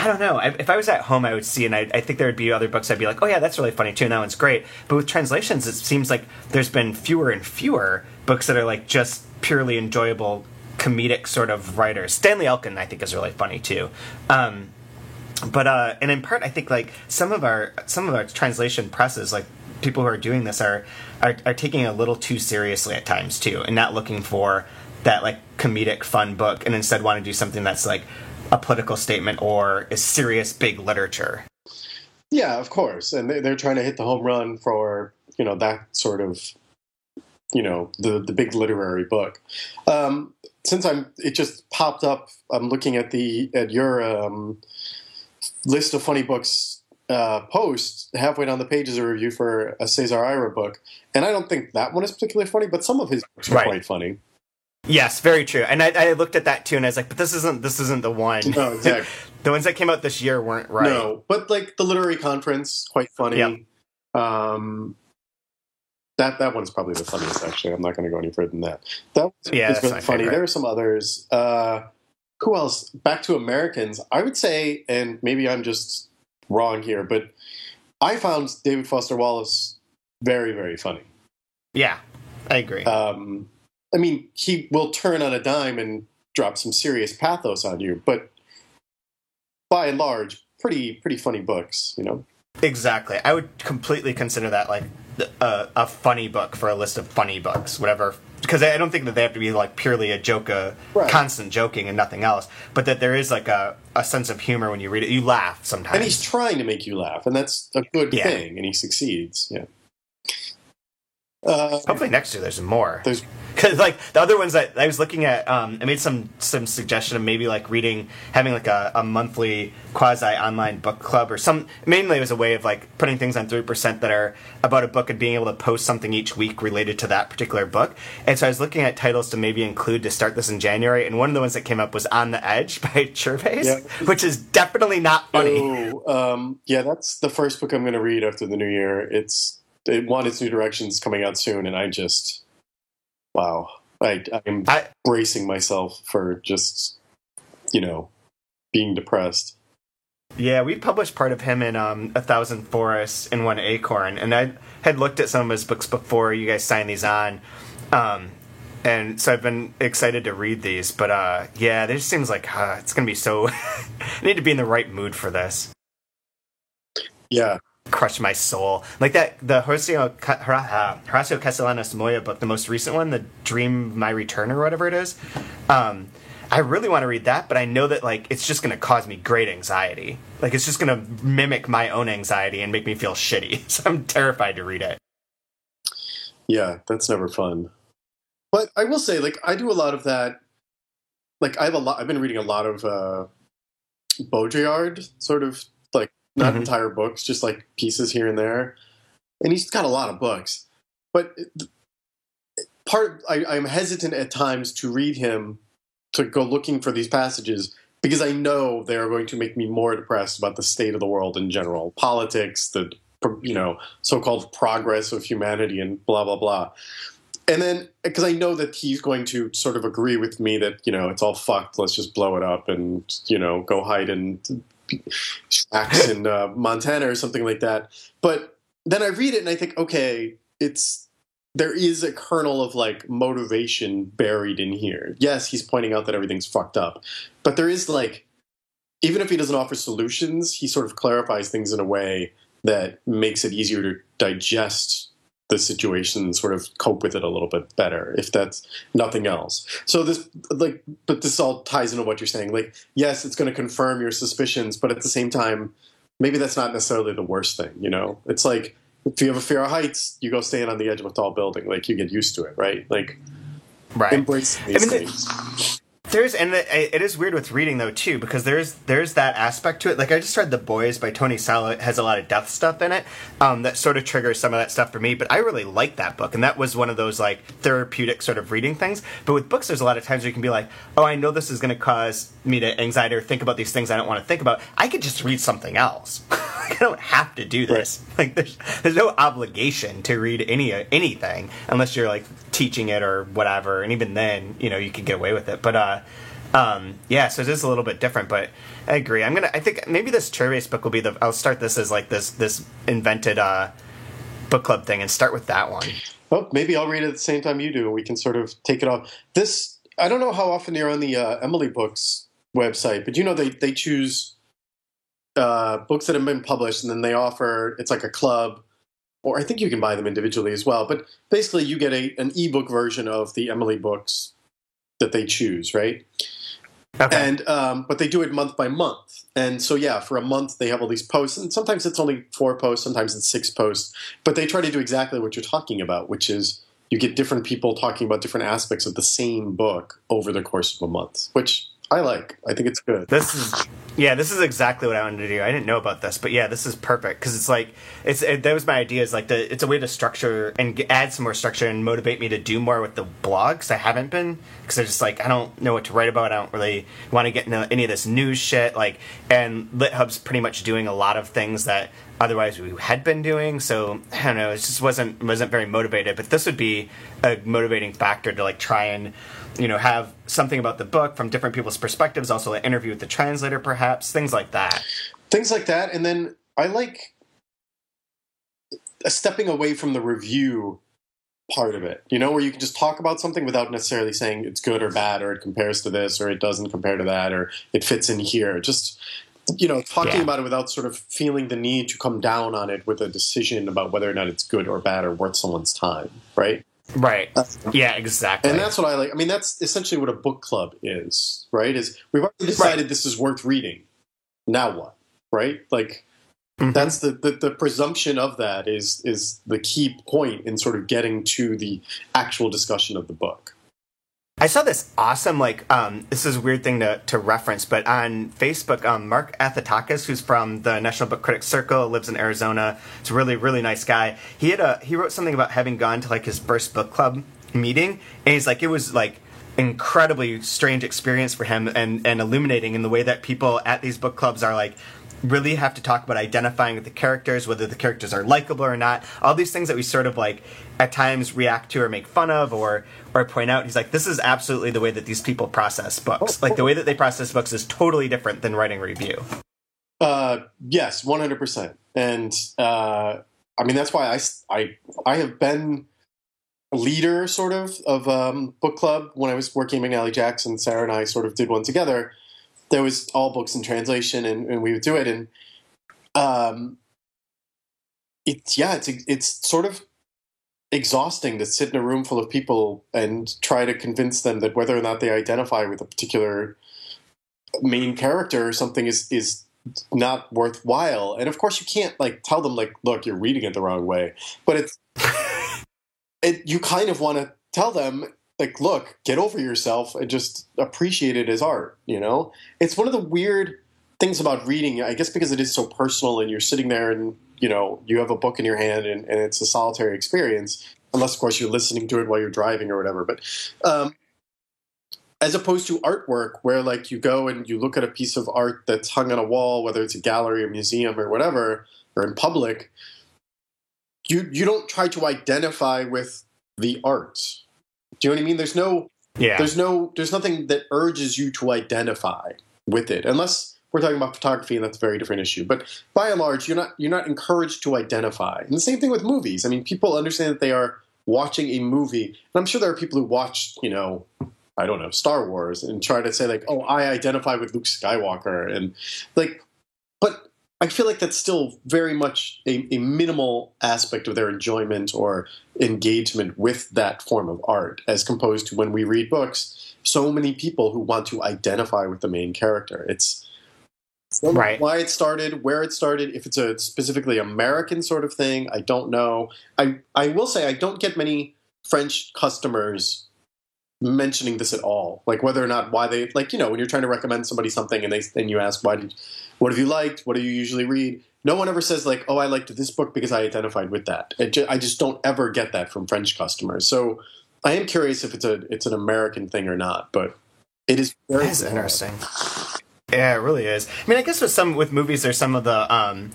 don't know. If I was at home, I would see, and I think there would be other books I'd be like, oh yeah, that's really funny too, and that one's great. But with translations, it seems like there's been fewer and fewer books that are like just purely enjoyable comedic sort of writers. Stanley Elkin, I think, is really funny too. But and in part, I think like some of our translation presses, like people who are doing this, are taking it a little too seriously at times too, and not looking for that like comedic fun book, and instead want to do something that's like a political statement or is serious big literature. Yeah, of course, and they're trying to hit the home run for that sort of the big literary book. Since it just popped up, I'm looking at your list of funny books post. Halfway down the page is a review for a Cesar Ira book, and I don't think that one is particularly funny, but some of his books are quite funny. Yes, very true. And I looked at that too, and I was like, but this isn't the one. No, exactly. The ones that came out this year weren't right. No, but like the Literary Conference, quite funny. Yep. That one's probably the funniest, actually. I'm not going to go any further than that. That is really funny. Favorite. There are some others. Who else? Back to Americans. I would say, and maybe I'm just wrong here, but I found David Foster Wallace very, very funny. Yeah, I agree. I mean, he will turn on a dime and drop some serious pathos on you, but by and large, pretty funny books, Exactly. I would completely consider that like a funny book for a list of funny books, whatever. Because I don't think that they have to be like purely a joke, constant joking and nothing else, but that there is like a sense of humor when you read it. You laugh sometimes. And he's trying to make you laugh, and that's a good thing, and he succeeds, yeah. Hopefully next year there's more. Because like the other ones that I was looking at, I made some suggestion of maybe like having like a monthly quasi online book club or some. Mainly it was a way of like putting things on 3% that are about a book and being able to post something each week related to that particular book. And so I was looking at titles to maybe include to start this in January, and one of the ones that came up was On the Edge by Gervais, which is definitely not funny. Yeah, that's the first book I'm going to read after the new year. Its New Directions coming out soon, and I just. Wow. I'm bracing myself for just, being depressed. Yeah, we published part of him in A Thousand Forests and One Acorn, and I had looked at some of his books before you guys signed these on, and so I've been excited to read these, but yeah, it just seems like it's going to be so... I need to be in the right mood for this. Yeah. Crush my soul. Like the Horacio Castellanos Moya book, the most recent one, The Dream of My Return or whatever it is. I really want to read that, but I know that like it's just going to cause me great anxiety. Like it's just going to mimic my own anxiety and make me feel shitty. So I'm terrified to read it. Yeah, that's never fun. But I will say, like, I do a lot of that. Like, I've been reading a lot of Baudrillard, sort of like. Not entire books, just like pieces here and there. And he's got a lot of books. But I'm hesitant at times to read him, to go looking for these passages, because I know they are going to make me more depressed about the state of the world in general. Politics, the so-called progress of humanity and blah, blah, blah. And then, because I know that he's going to sort of agree with me that, it's all fucked, let's just blow it up and, go hide in... shacks in Montana or something like that. But then I read it and I think, okay, there is a kernel of like motivation buried in here. Yes, he's pointing out that everything's fucked up, but there is like, even if he doesn't offer solutions, he sort of clarifies things in a way that makes it easier to digest the situation and sort of cope with it a little bit better, if that's nothing else. So but this all ties into what you're saying. Like, yes, it's going to confirm your suspicions, but at the same time, maybe that's not necessarily the worst thing, It's like, if you have a fear of heights, you go stand on the edge of a tall building. Like, you get used to it, right? Like, embrace these things. It is weird with reading though too, because there's that aspect to it. Like I just read The Boys by Tony Salo. It has a lot of death stuff in it that sort of triggers some of that stuff for me. But I really like that book, and that was one of those like therapeutic sort of reading things. But with books, there's a lot of times where you can be like, oh, I know this is going to cause me to anxiety or think about these things I don't want to think about. I could just read something else. I don't have to do this. Right. Like there's no obligation to read anything unless you're like teaching it or whatever, and even then, you can get away with it. But yeah, so it is a little bit different, but I agree. I think maybe this Gervais book will be I'll start this as like this invented book club thing and start with that one. Well, maybe I'll read it at the same time you do. We can sort of take it off. I don't know how often you're on the Emily Books website, but they choose books that have been published, and then they offer, it's like a club, or I think you can buy them individually as well. But basically, you get an ebook version of the Emily books that they choose, right? Okay. And but they do it month by month, and so yeah, for a month they have all these posts, and sometimes it's only 4 posts, sometimes it's 6 posts. But they try to do exactly what you're talking about, which is you get different people talking about different aspects of the same book over the course of a month, which I like. I think it's good. This is exactly what I wanted to do. I didn't know about this, but yeah, this is perfect because it's like that was my idea. Is like it's a way to structure and add some more structure and motivate me to do more with the blog, because I haven't been, because I just like I don't know what to write about. I don't really want to get into any of this news shit. Like, and LitHub's pretty much doing a lot of things that otherwise we had been doing. So I don't know. It just wasn't very motivated. But this would be a motivating factor to like try and have something about the book from different people's perspectives, also an interview with the translator, perhaps, things like that. And then I like stepping away from the review part of it, where you can just talk about something without necessarily saying it's good or bad, or it compares to this, or it doesn't compare to that, or it fits in here. Just, talking about it without sort of feeling the need to come down on it with a decision about whether or not it's good or bad or worth someone's time, right? Right. Yeah, exactly. And that's what I like. I mean, that's essentially what a book club is, right? Is we've already decided this is worth reading. Now what? Right? Like, That's the presumption of that is the key point in sort of getting to the actual discussion of the book. I saw this awesome, this is a weird thing to reference, but on Facebook, Mark Athatakis, who's from the National Book Critics Circle, lives in Arizona. He's a really, really nice guy. He wrote something about having gone to his first book club meeting, and he's like, it was incredibly strange experience for him and illuminating in the way that people at these book clubs are really have to talk about identifying with the characters, whether the characters are likable or not. All these things that we sort of at times react to or make fun of or point out. He's like, this is absolutely the way that these people process books. The way that they process books is totally different than writing a review. Yes, 100%. And that's why I have been a leader sort of book club when I was working at McNally Jackson. Sarah and I sort of did one together. There was all books in translation, and we would do it. And it's sort of exhausting to sit in a room full of people and try to convince them that whether or not they identify with a particular main character or something is not worthwhile. And of course, you can't tell them look, you're reading it the wrong way. But you kind of want to tell them, look, get over yourself and just appreciate it as art, It's one of the weird things about reading, I guess because it is so personal and you're sitting there and, you have a book in your hand and it's a solitary experience, unless, of course, you're listening to it while you're driving or whatever. But as opposed to artwork where, you go and you look at a piece of art that's hung on a wall, whether it's a gallery or museum or whatever, or in public, you don't try to identify with the art. Do you know what I mean? There's nothing that urges you to identify with it, unless we're talking about photography, and that's a very different issue. But by and large, you're not encouraged to identify. And the same thing with movies. I mean, people understand that they are watching a movie, and I'm sure there are people who watch, I don't know, Star Wars, and try to say oh, I identify with Luke Skywalker, and but I feel like that's still very much a minimal aspect of their enjoyment or engagement with that form of art, as composed to when we read books, so many people who want to identify with the main character. It's right. Why it started, where it started, if it's a specifically American sort of thing, I don't know. I will say I don't get many French customers mentioning this at all, whether or not why they when you're trying to recommend somebody something and you ask what have you liked, what do you usually read, no one ever says oh, I liked this book because I identified with that. I just don't ever get that from French customers. So I am curious if it's an American thing or not, but it is very interesting. Yeah, it really is. I mean, I guess with movies, there's some of the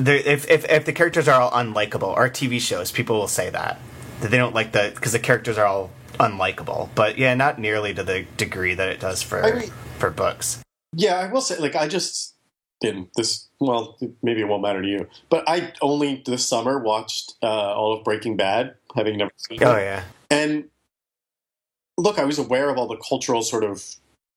if the characters are all unlikable, or TV shows, people will say that they don't like because the characters are all unlikable. But yeah, not nearly to the degree that it does for books. Yeah, I will say, I just in this. Well, maybe it won't matter to you, but I only this summer watched all of Breaking Bad, having never seen it. Oh yeah, and look, I was aware of all the cultural sort of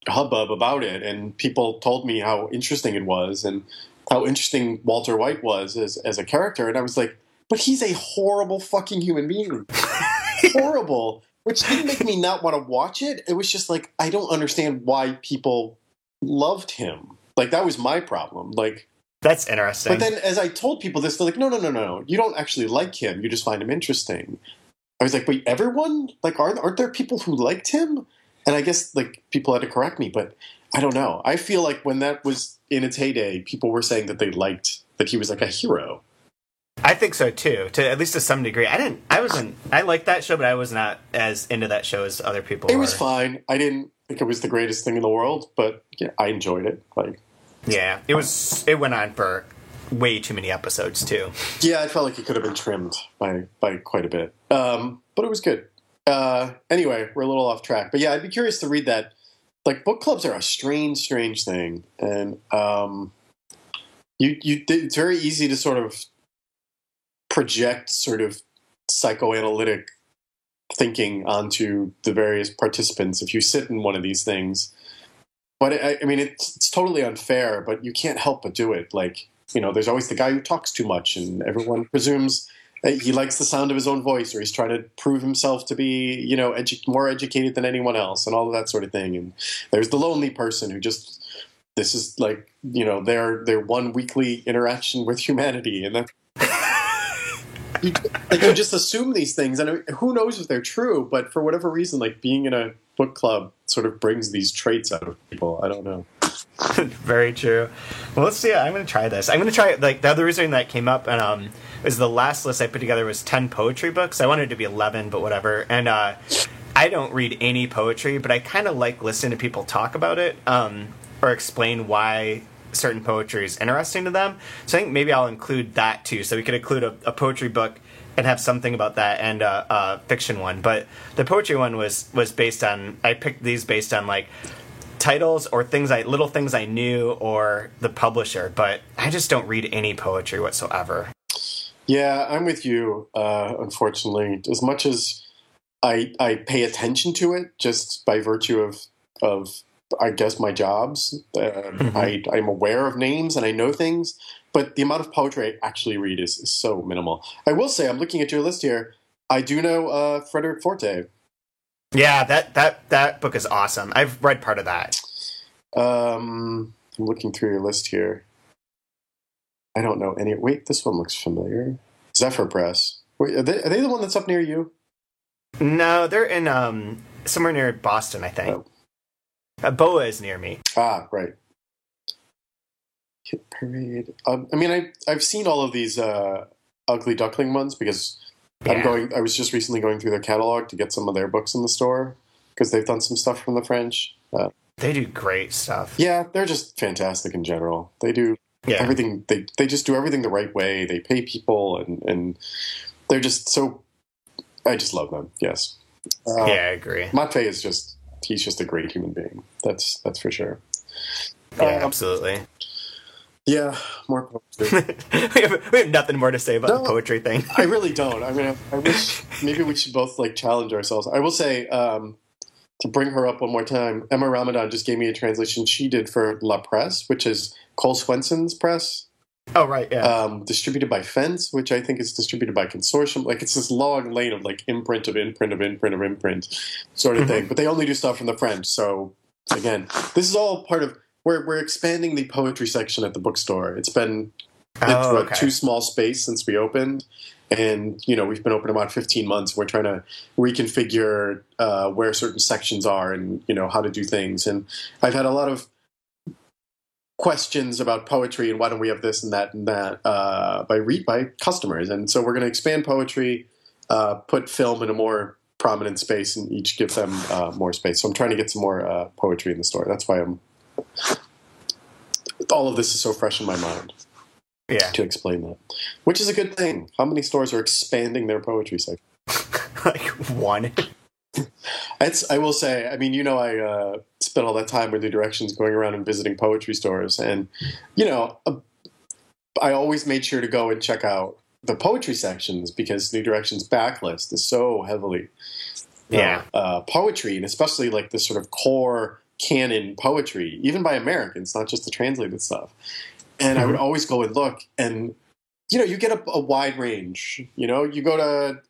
hubbub about it, and people told me how interesting it was and how interesting Walter White was as a character, and I was like, but he's a horrible fucking human being. Horrible. Which didn't make me not want to watch it. It was just I don't understand why people loved him. That was my problem. That's interesting. But then as I told people this, they're like, no. You don't actually like him. You just find him interesting. I was like, wait, everyone? Aren't there people who liked him? And I guess people had to correct me, but I don't know. I feel like when that was in its heyday, people were saying that they liked that he was a hero. I think so too, at least to some degree. I liked that show, but I was not as into that show as other people were. It was fine. I didn't think it was the greatest thing in the world, but yeah, I enjoyed it. Yeah, it went on for way too many episodes too. Yeah, I felt like it could have been trimmed by quite a bit. But it was good. Anyway, we're a little off track, but yeah, I'd be curious to read that. Book clubs are a strange thing, and it's very easy to sort of project sort of psychoanalytic thinking onto the various participants if you sit in one of these things. But I mean, it's totally unfair, but you can't help but do it. There's always the guy who talks too much, and everyone presumes he likes the sound of his own voice, or he's trying to prove himself to be, more educated than anyone else, and all of that sort of thing. And there's the lonely person who just this is like, their one weekly interaction with humanity, and that you just assume these things, and who knows if they're true, but for whatever reason, like being in a book club sort of brings these traits out of people. I don't know. Very true. Well, let's see. I'm going to try this. I'm going to try, like, the other reason that came up, and is the last list I put together was 10 poetry books. I wanted it to be 11, but whatever. And I don't read any poetry, but I kind of like listening to people talk about it, or explain why certain poetry is interesting to them. So I think maybe I'll include that too. So we could include a poetry book and have something about that, and a fiction one. But the poetry one was based on, I picked these based on like titles or little things I knew, or the publisher. But I just don't read any poetry whatsoever. Yeah, I'm with you. Unfortunately, as much as I pay attention to it, just by virtue of I guess my jobs, I'm aware of names and I know things, but the amount of poetry I actually read is so minimal. I will say, I'm looking at your list here. I do know Frederic Forte. Yeah, that book is awesome. I've read part of that. I'm looking through your list here. I don't know any. Wait, this one looks familiar. Zephyr Press. Wait, are they the one that's up near you? No, they're in somewhere near Boston, I think. Boa is near me. Ah, right. Hit Parade. I've seen all of these Ugly Duckling ones because I was just recently going through their catalog to get some of their books in the store because they've done some stuff from the French. They do great stuff. Yeah, they're just fantastic in general. They do everything. They just do everything the right way. They pay people, and they're just so. I just love them. Yes. I agree. Matvey is he's just a great human being. That's for sure. Yeah, absolutely. Yeah, more poetry. we have nothing more to say about the poetry thing. I really don't. I mean, I wish maybe we should both like challenge ourselves. I will say, to bring her up one more time, Emma Ramadan just gave me a translation she did for La Presse, which is Cole Swenson's press. Oh, right, yeah. Distributed by Fence, which I think is distributed by Consortium. Like, it's this long lane of, like, imprint of imprint of imprint of imprint sort of thing. But they only do stuff from the French. So, again, this is all part of... We're expanding the poetry section at the bookstore. It's been too small space since we opened. And, we've been open about 15 months. We're trying to reconfigure where certain sections are and, how to do things. And I've had a lot of questions about poetry and why don't we have this and that by customers. And so we're going to expand poetry, put film in a more prominent space, and each give them more space. So I'm trying to get some more poetry in the store. That's why all of this is so fresh in my mind. Yeah. To explain that. Which is a good thing. How many stores are expanding their poetry section? Like one. I will say, I mean, I spent all that time with New Directions going around and visiting poetry stores. And, I always made sure to go and check out the poetry sections because New Directions' backlist is so heavily poetry, and especially like this sort of core canon poetry, even by Americans, not just the translated stuff. And I would always go and look, and you get a wide range. You go to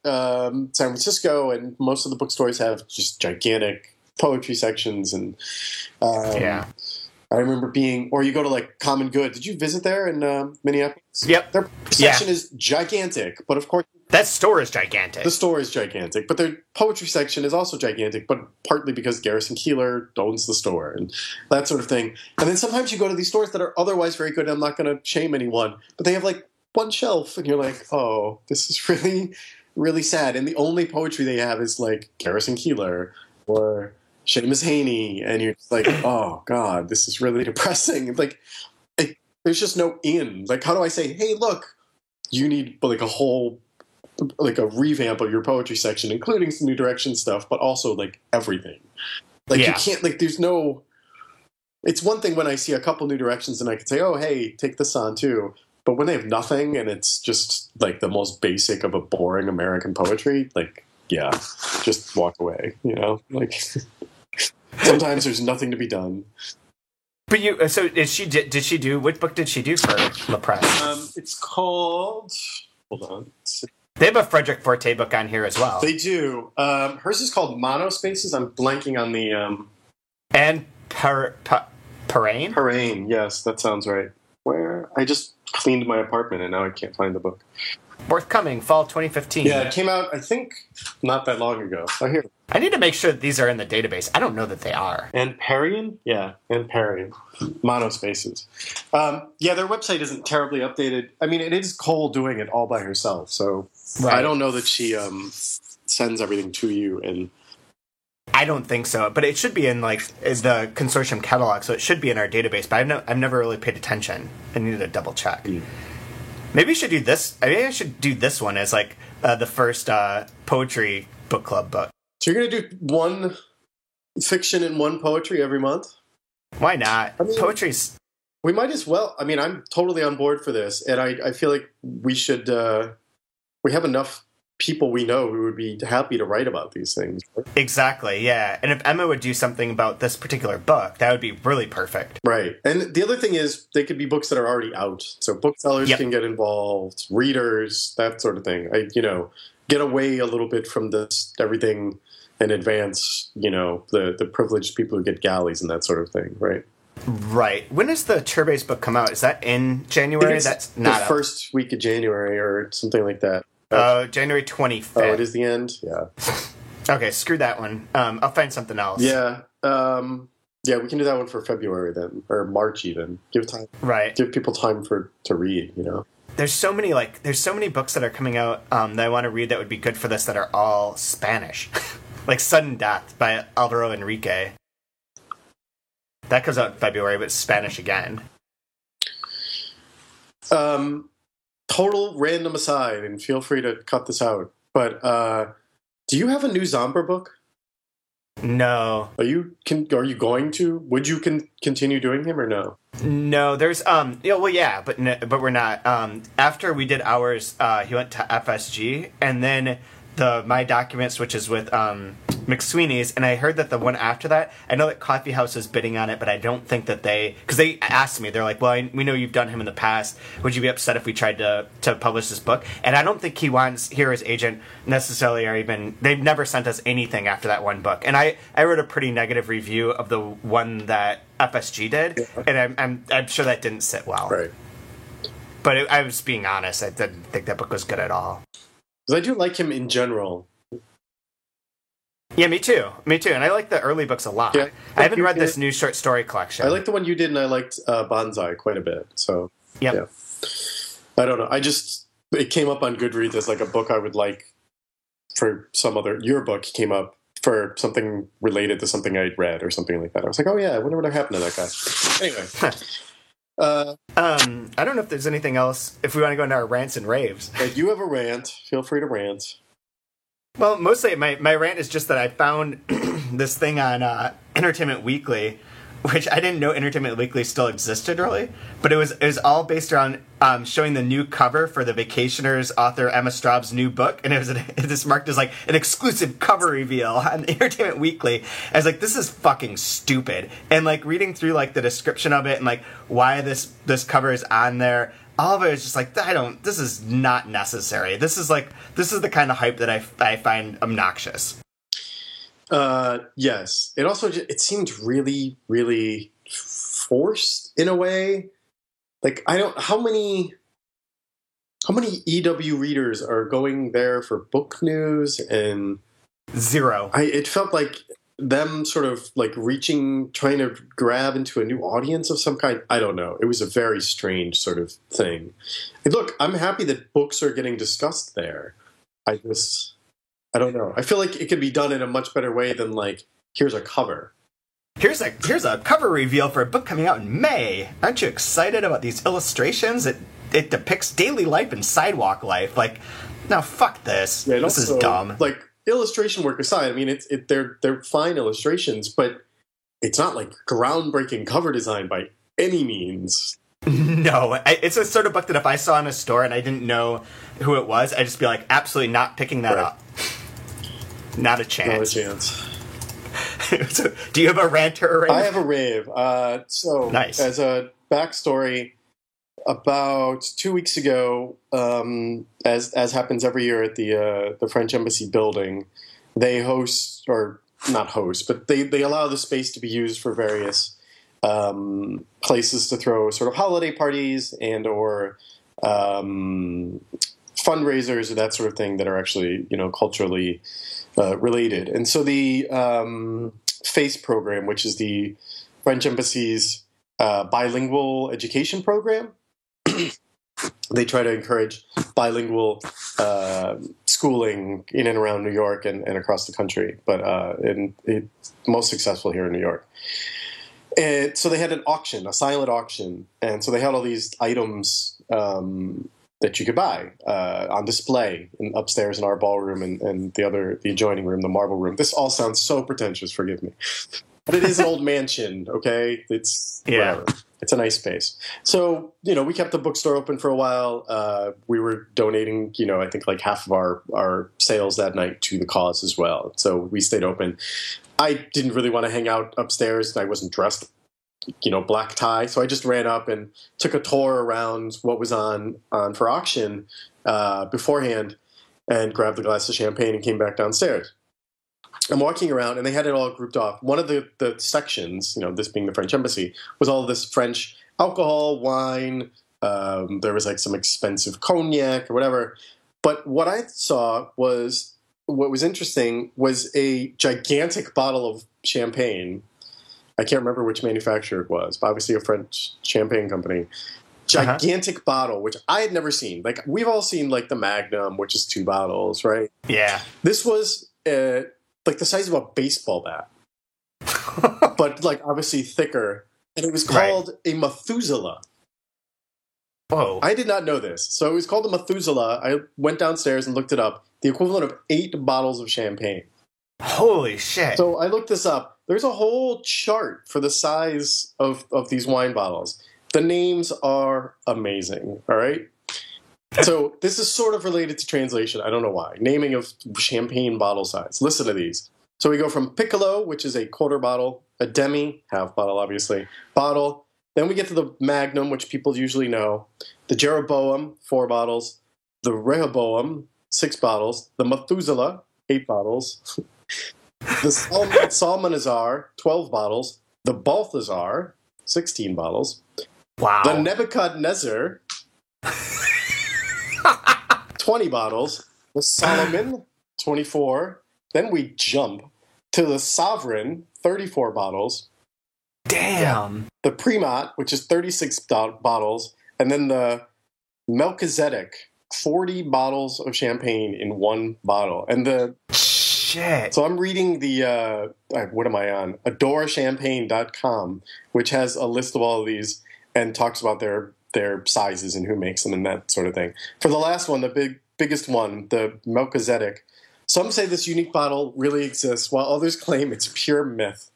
San Francisco, and most of the bookstores have just gigantic poetry sections. And I remember or you go to like Common Good. Did you visit there in Minneapolis? Yep. Their section is gigantic, but of course that store is gigantic. The store is gigantic, but their poetry section is also gigantic, but partly because Garrison Keillor owns the store and that sort of thing. And then sometimes you go to these stores that are otherwise very good. I'm not going to shame anyone, but they have like one shelf, and you're like, oh, this is really, really sad. And the only poetry they have is like Garrison Keillor or Seamus Haney, and you're just like, oh God, this is really depressing. Like, there's just no in. Like, how do I say, hey, look, you need like a revamp of your poetry section, including some New Direction stuff, but also like everything. Like you can't, like, there's no. It's one thing when I see a couple New Directions and I can say, oh, hey, take this on too. But when they have nothing and it's just like the most basic of a boring American poetry, like, yeah, just walk away, like sometimes there's nothing to be done. But did she do, which book did she do for La Presse? It's called, hold on. They have a Frederic Forte book on here as well. They do. Hers is called Monospaces. I'm blanking on the... Parain? Parain, yes, that sounds right. Where I just cleaned my apartment and now I can't find the book. Forthcoming, fall 2015. Yeah, it came out, I think, not that long ago. Oh, here. I need to make sure that these are in the database. I don't know that they are. And Parian? Yeah, and Parian. Monospaces. Yeah, their website isn't terribly updated. I mean, it is Cole doing it all by herself, so Right. I don't know that she sends everything to you. And I don't think so, but it should be in like the consortium catalog, so it should be in our database. But I've never really paid attention. I need to double check. Maybe we should do this. Maybe I should do this one as like the first poetry book club book. so you're going to do one fiction and one poetry every month? Why not? I mean- Poetry's We might as well. I mean, I'm totally on board for this, and I feel like we should. We have enough people we know who would be happy to write about these things. exactly, yeah. And if Emma would do something about this particular book, that would be really perfect. Right. And the other thing is they could be books that are already out. So booksellers Yep. can get involved, readers, that sort of thing. Get away a little bit from this everything in advance, the privileged people who get galleys and that sort of thing, right? Right. When does the Turbase book come out? Is that in January? It's That's the not out. first week of January or something like that. January 25th. Oh, it is the end? Yeah. Okay, screw that one. I'll find something else. Yeah. Yeah, we can do that one for February then, or March even. Give Right. people time to read, There's so many books that are coming out that I want to read that would be good for this that are all Spanish. Like Sudden Death by Alvaro Enrique. That comes out in February, but it's Spanish again. Total random aside, and feel free to cut this out, but do you have a new Zombra book? No. Are you going to? Would you continue doing him or no? No, there's yeah, but we're not. After we did ours, he went to FSG, and then My Documents, which is with McSweeney's, and I heard that the one after that, I know that Coffee House is bidding on it, but I don't think that because they asked me, they're like, well, we know you've done him in the past. Would you be upset if we tried to publish this book? And I don't think he or his agent necessarily they've never sent us anything after that one book. And I wrote a pretty negative review of the one that FSG did, and I'm sure that didn't sit well. Right. But I was being honest. I didn't think that book was good at all. Because I do like him in general. Yeah, me too. And I like the early books a lot. Yeah. I haven't read this new short story collection. I like the one you did, and I liked Bonsai quite a bit. So, Yep. yeah. I don't know. It came up on Goodreads as like a book I would like for your book came up for something related to something I'd read or something like that. I was like, oh yeah, I wonder what happened to that guy. Anyway. I don't know if there's anything else. If we want to go into our rants and raves. If you have a rant, feel free to rant. Well, mostly my rant is just that I found this thing on Entertainment Weekly, which I didn't know Entertainment Weekly still existed, really. But it was all based around showing the new cover for The Vacationers author Emma Straub's new book, and it was marked as like an exclusive cover reveal on Entertainment Weekly. I was like, this is fucking stupid. And like reading through like the description of it and like why this cover is on there, all of it is just like, this is not necessary. This is the kind of hype that I find obnoxious. Yes. It also it seemed really, really forced in a way. Like how many EW readers are going there for book news? And Zero. it felt like them sort of like trying to grab into a new audience of some kind. I don't know. It was a very strange sort of thing. And look, I'm happy that books are getting discussed there. I don't know. I feel like it could be done in a much better way than like, here's a cover. Here's a cover reveal for a book coming out in May. Aren't you excited about these illustrations? It depicts daily life and sidewalk life. Like, no, fuck this. Yeah, this also, is dumb. Like, illustration work aside, I mean, they're fine illustrations, but it's not like groundbreaking cover design by any means. No, it's a sort of book that if I saw in a store and I didn't know who it was, I'd just be like, absolutely not picking that Right. up. Not a chance. Not a chance. So, do you have a rant or a rave? I have a rave. Nice. As a backstory, about 2 weeks ago, as happens every year at the French Embassy building, they host, or not host, but they allow the space to be used for various places to throw sort of holiday parties and or fundraisers or that sort of thing that are actually, culturally related. And so the FACE program, which is the French Embassy's bilingual education program, they try to encourage bilingual schooling in and around New York and across the country, but it's most successful here in New York. And so they had an auction, a silent auction, and so they had all these items that you could buy on display upstairs in our ballroom and the adjoining room, the Marble Room. This all sounds so pretentious, forgive me. But it is an old mansion, okay? It's whatever. It's a nice space. So, we kept the bookstore open for a while. We were donating, I think like half of our sales that night to the cause as well. So we stayed open. I didn't really want to hang out upstairs. I wasn't dressed, black tie. So I just ran up and took a tour around what was on for auction beforehand and grabbed a glass of champagne and came back downstairs. I'm walking around, and they had it all grouped off. One of the sections, this being the French Embassy, was all of this French alcohol, wine. There was like some expensive cognac or whatever. But what I saw what was interesting was a gigantic bottle of champagne. I can't remember which manufacturer it was, but obviously a French champagne company. Gigantic bottle, which I had never seen. Like, we've all seen like the Magnum, which is 2 bottles, right? Yeah. This was like the size of a baseball bat, but like obviously thicker. And it was called a Methuselah. Whoa. I did not know this. So it was called a Methuselah. I went downstairs and looked it up. The equivalent of 8 bottles of champagne. Holy shit. So I looked this up. There's a whole chart for the size of these wine bottles. The names are amazing. All right. So this is sort of related to translation. I don't know why. Naming of champagne bottle size. Listen to these. So we go from Piccolo, which is a quarter bottle, a demi, half bottle obviously, bottle. Then we get to the Magnum, which people usually know, the Jeroboam, 4 bottles, the Rehoboam, 6 bottles, the Methuselah, 8 bottles, the Salmanazar, 12 bottles, the Balthazar, 16 bottles, wow, the Nebuchadnezzar, 20 bottles, the Solomon, 24. Then we jump to the Sovereign, 34 bottles. Damn. The Primat, which is 36 bottles. And then the Melchizedek, 40 bottles of champagne in 1 bottle. And the... Shit. So I'm reading the... what am I on? AdoreChampagne.com, which has a list of all of these and talks about their sizes and who makes them and that sort of thing. For the last one, the biggest one, the Melchizedek, some say this unique bottle really exists, while others claim it's pure myth.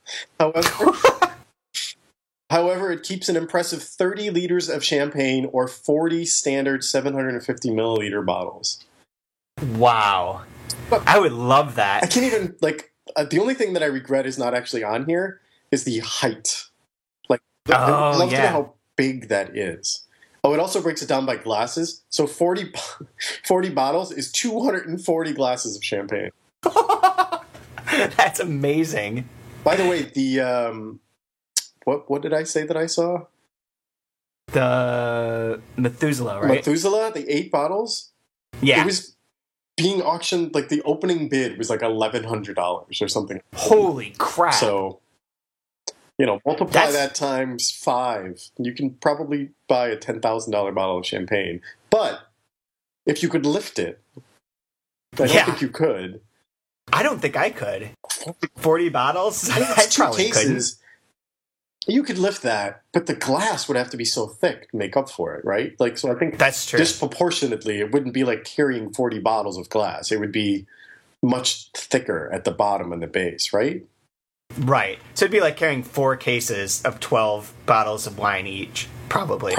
However, it keeps an impressive 30 liters of champagne or 40 standard 750 milliliter bottles. Wow. I would love that. I can't even, the only thing that I regret is not actually on here is the height. I'd love to know how big that is. Oh, it also breaks it down by glasses. So 40 bottles is 240 glasses of champagne. That's amazing. By the way, the what did I say that I saw? The Methuselah, right? Methuselah, the 8 bottles? Yeah. It was being auctioned, the opening bid was $1,100 or something. Holy crap. So, multiply that times 5. You can probably buy a $10,000 bottle of champagne. But if you could lift it, I don't think you could. I don't think I could. 40 bottles? I 2 probably cases. You could lift that, but the glass would have to be so thick to make up for it, right? So I think that's true. Disproportionately, it wouldn't be like carrying 40 bottles of glass. It would be much thicker at the bottom and the base, right? Right. So it'd be like carrying 4 cases of 12 bottles of wine each, probably.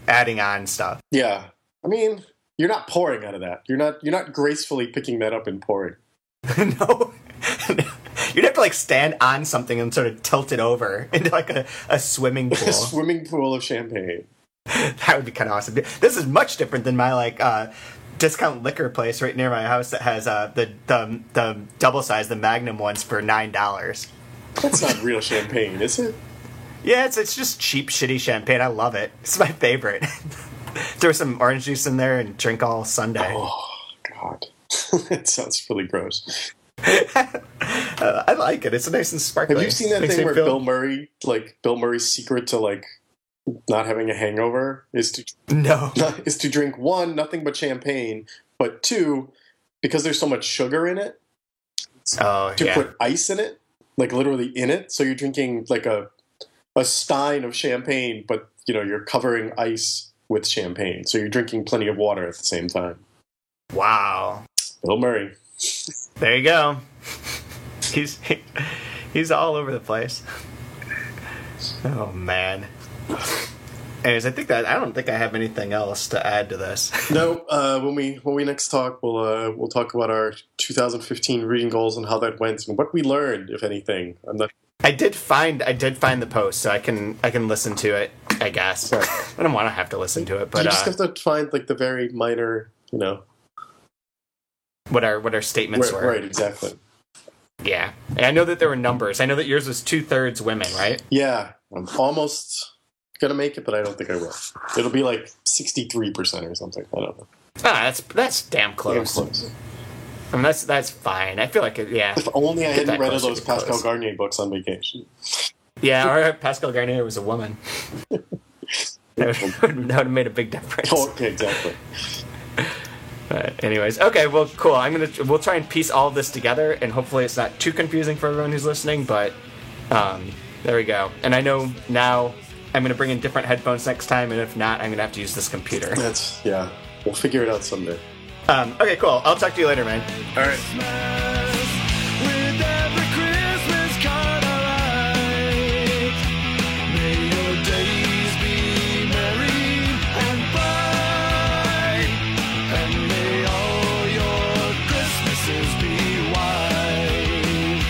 Adding on stuff. Yeah. I mean, you're not pouring out of that. You're not gracefully picking that up and pouring. No. You'd have to stand on something and sort of tilt it over into a swimming pool. A swimming pool of champagne. That would be kind of awesome. This is much different than my discount liquor place right near my house that has the double size, the Magnum ones for $9. That's not real champagne, is it? Yeah, it's just cheap, shitty champagne. I love it. It's my favorite. Throw some orange juice in there and drink all Sunday. Oh God, that sounds really gross. I like it. It's nice and sparkling. Have you seen that Makes thing me where feel- Bill Murray's secret to like not having a hangover is to No. drink one, nothing but champagne, but two, because there's so much sugar in it, Oh, to yeah. put ice in it, like literally in it. So you're drinking like a stein of champagne, but you're covering ice with champagne. So you're drinking plenty of water at the same time. Wow. Bill Murray. There you go. He's all over the place. Oh man. Anyways, I don't think I have anything else to add to this. No, when we next talk, we'll talk about our 2015 reading goals and how that went and what we learned, if anything. I did find the post, so I can listen to it. I guess Right. I don't want to have to listen to it, but you just have to find like the very minor, what our statements were. right, exactly. Yeah, and I know that there were numbers. I know that yours was 2/3 women, right? Yeah, I'm almost gonna make it, but I don't think I will. It'll be like 63% or something. I don't know. That's damn close. Close. I mean, that's fine. I feel like yeah. If only I Get that hadn't read close to those be Pascal close. Garnier books on vacation. Yeah, or Pascal Garnier was a woman. That would have made a big difference. Oh, okay, exactly. But anyways, okay, well, cool. We'll try and piece all of this together, and hopefully it's not too confusing for everyone who's listening. But there we go. And I know now I'm going to bring in different headphones next time, and if not, I'm going to have to use this computer. We'll figure it out someday. Okay, cool. I'll talk to you later, man. All right. With every Christmas card I write, may your days be merry and bright, and may all your Christmases be white.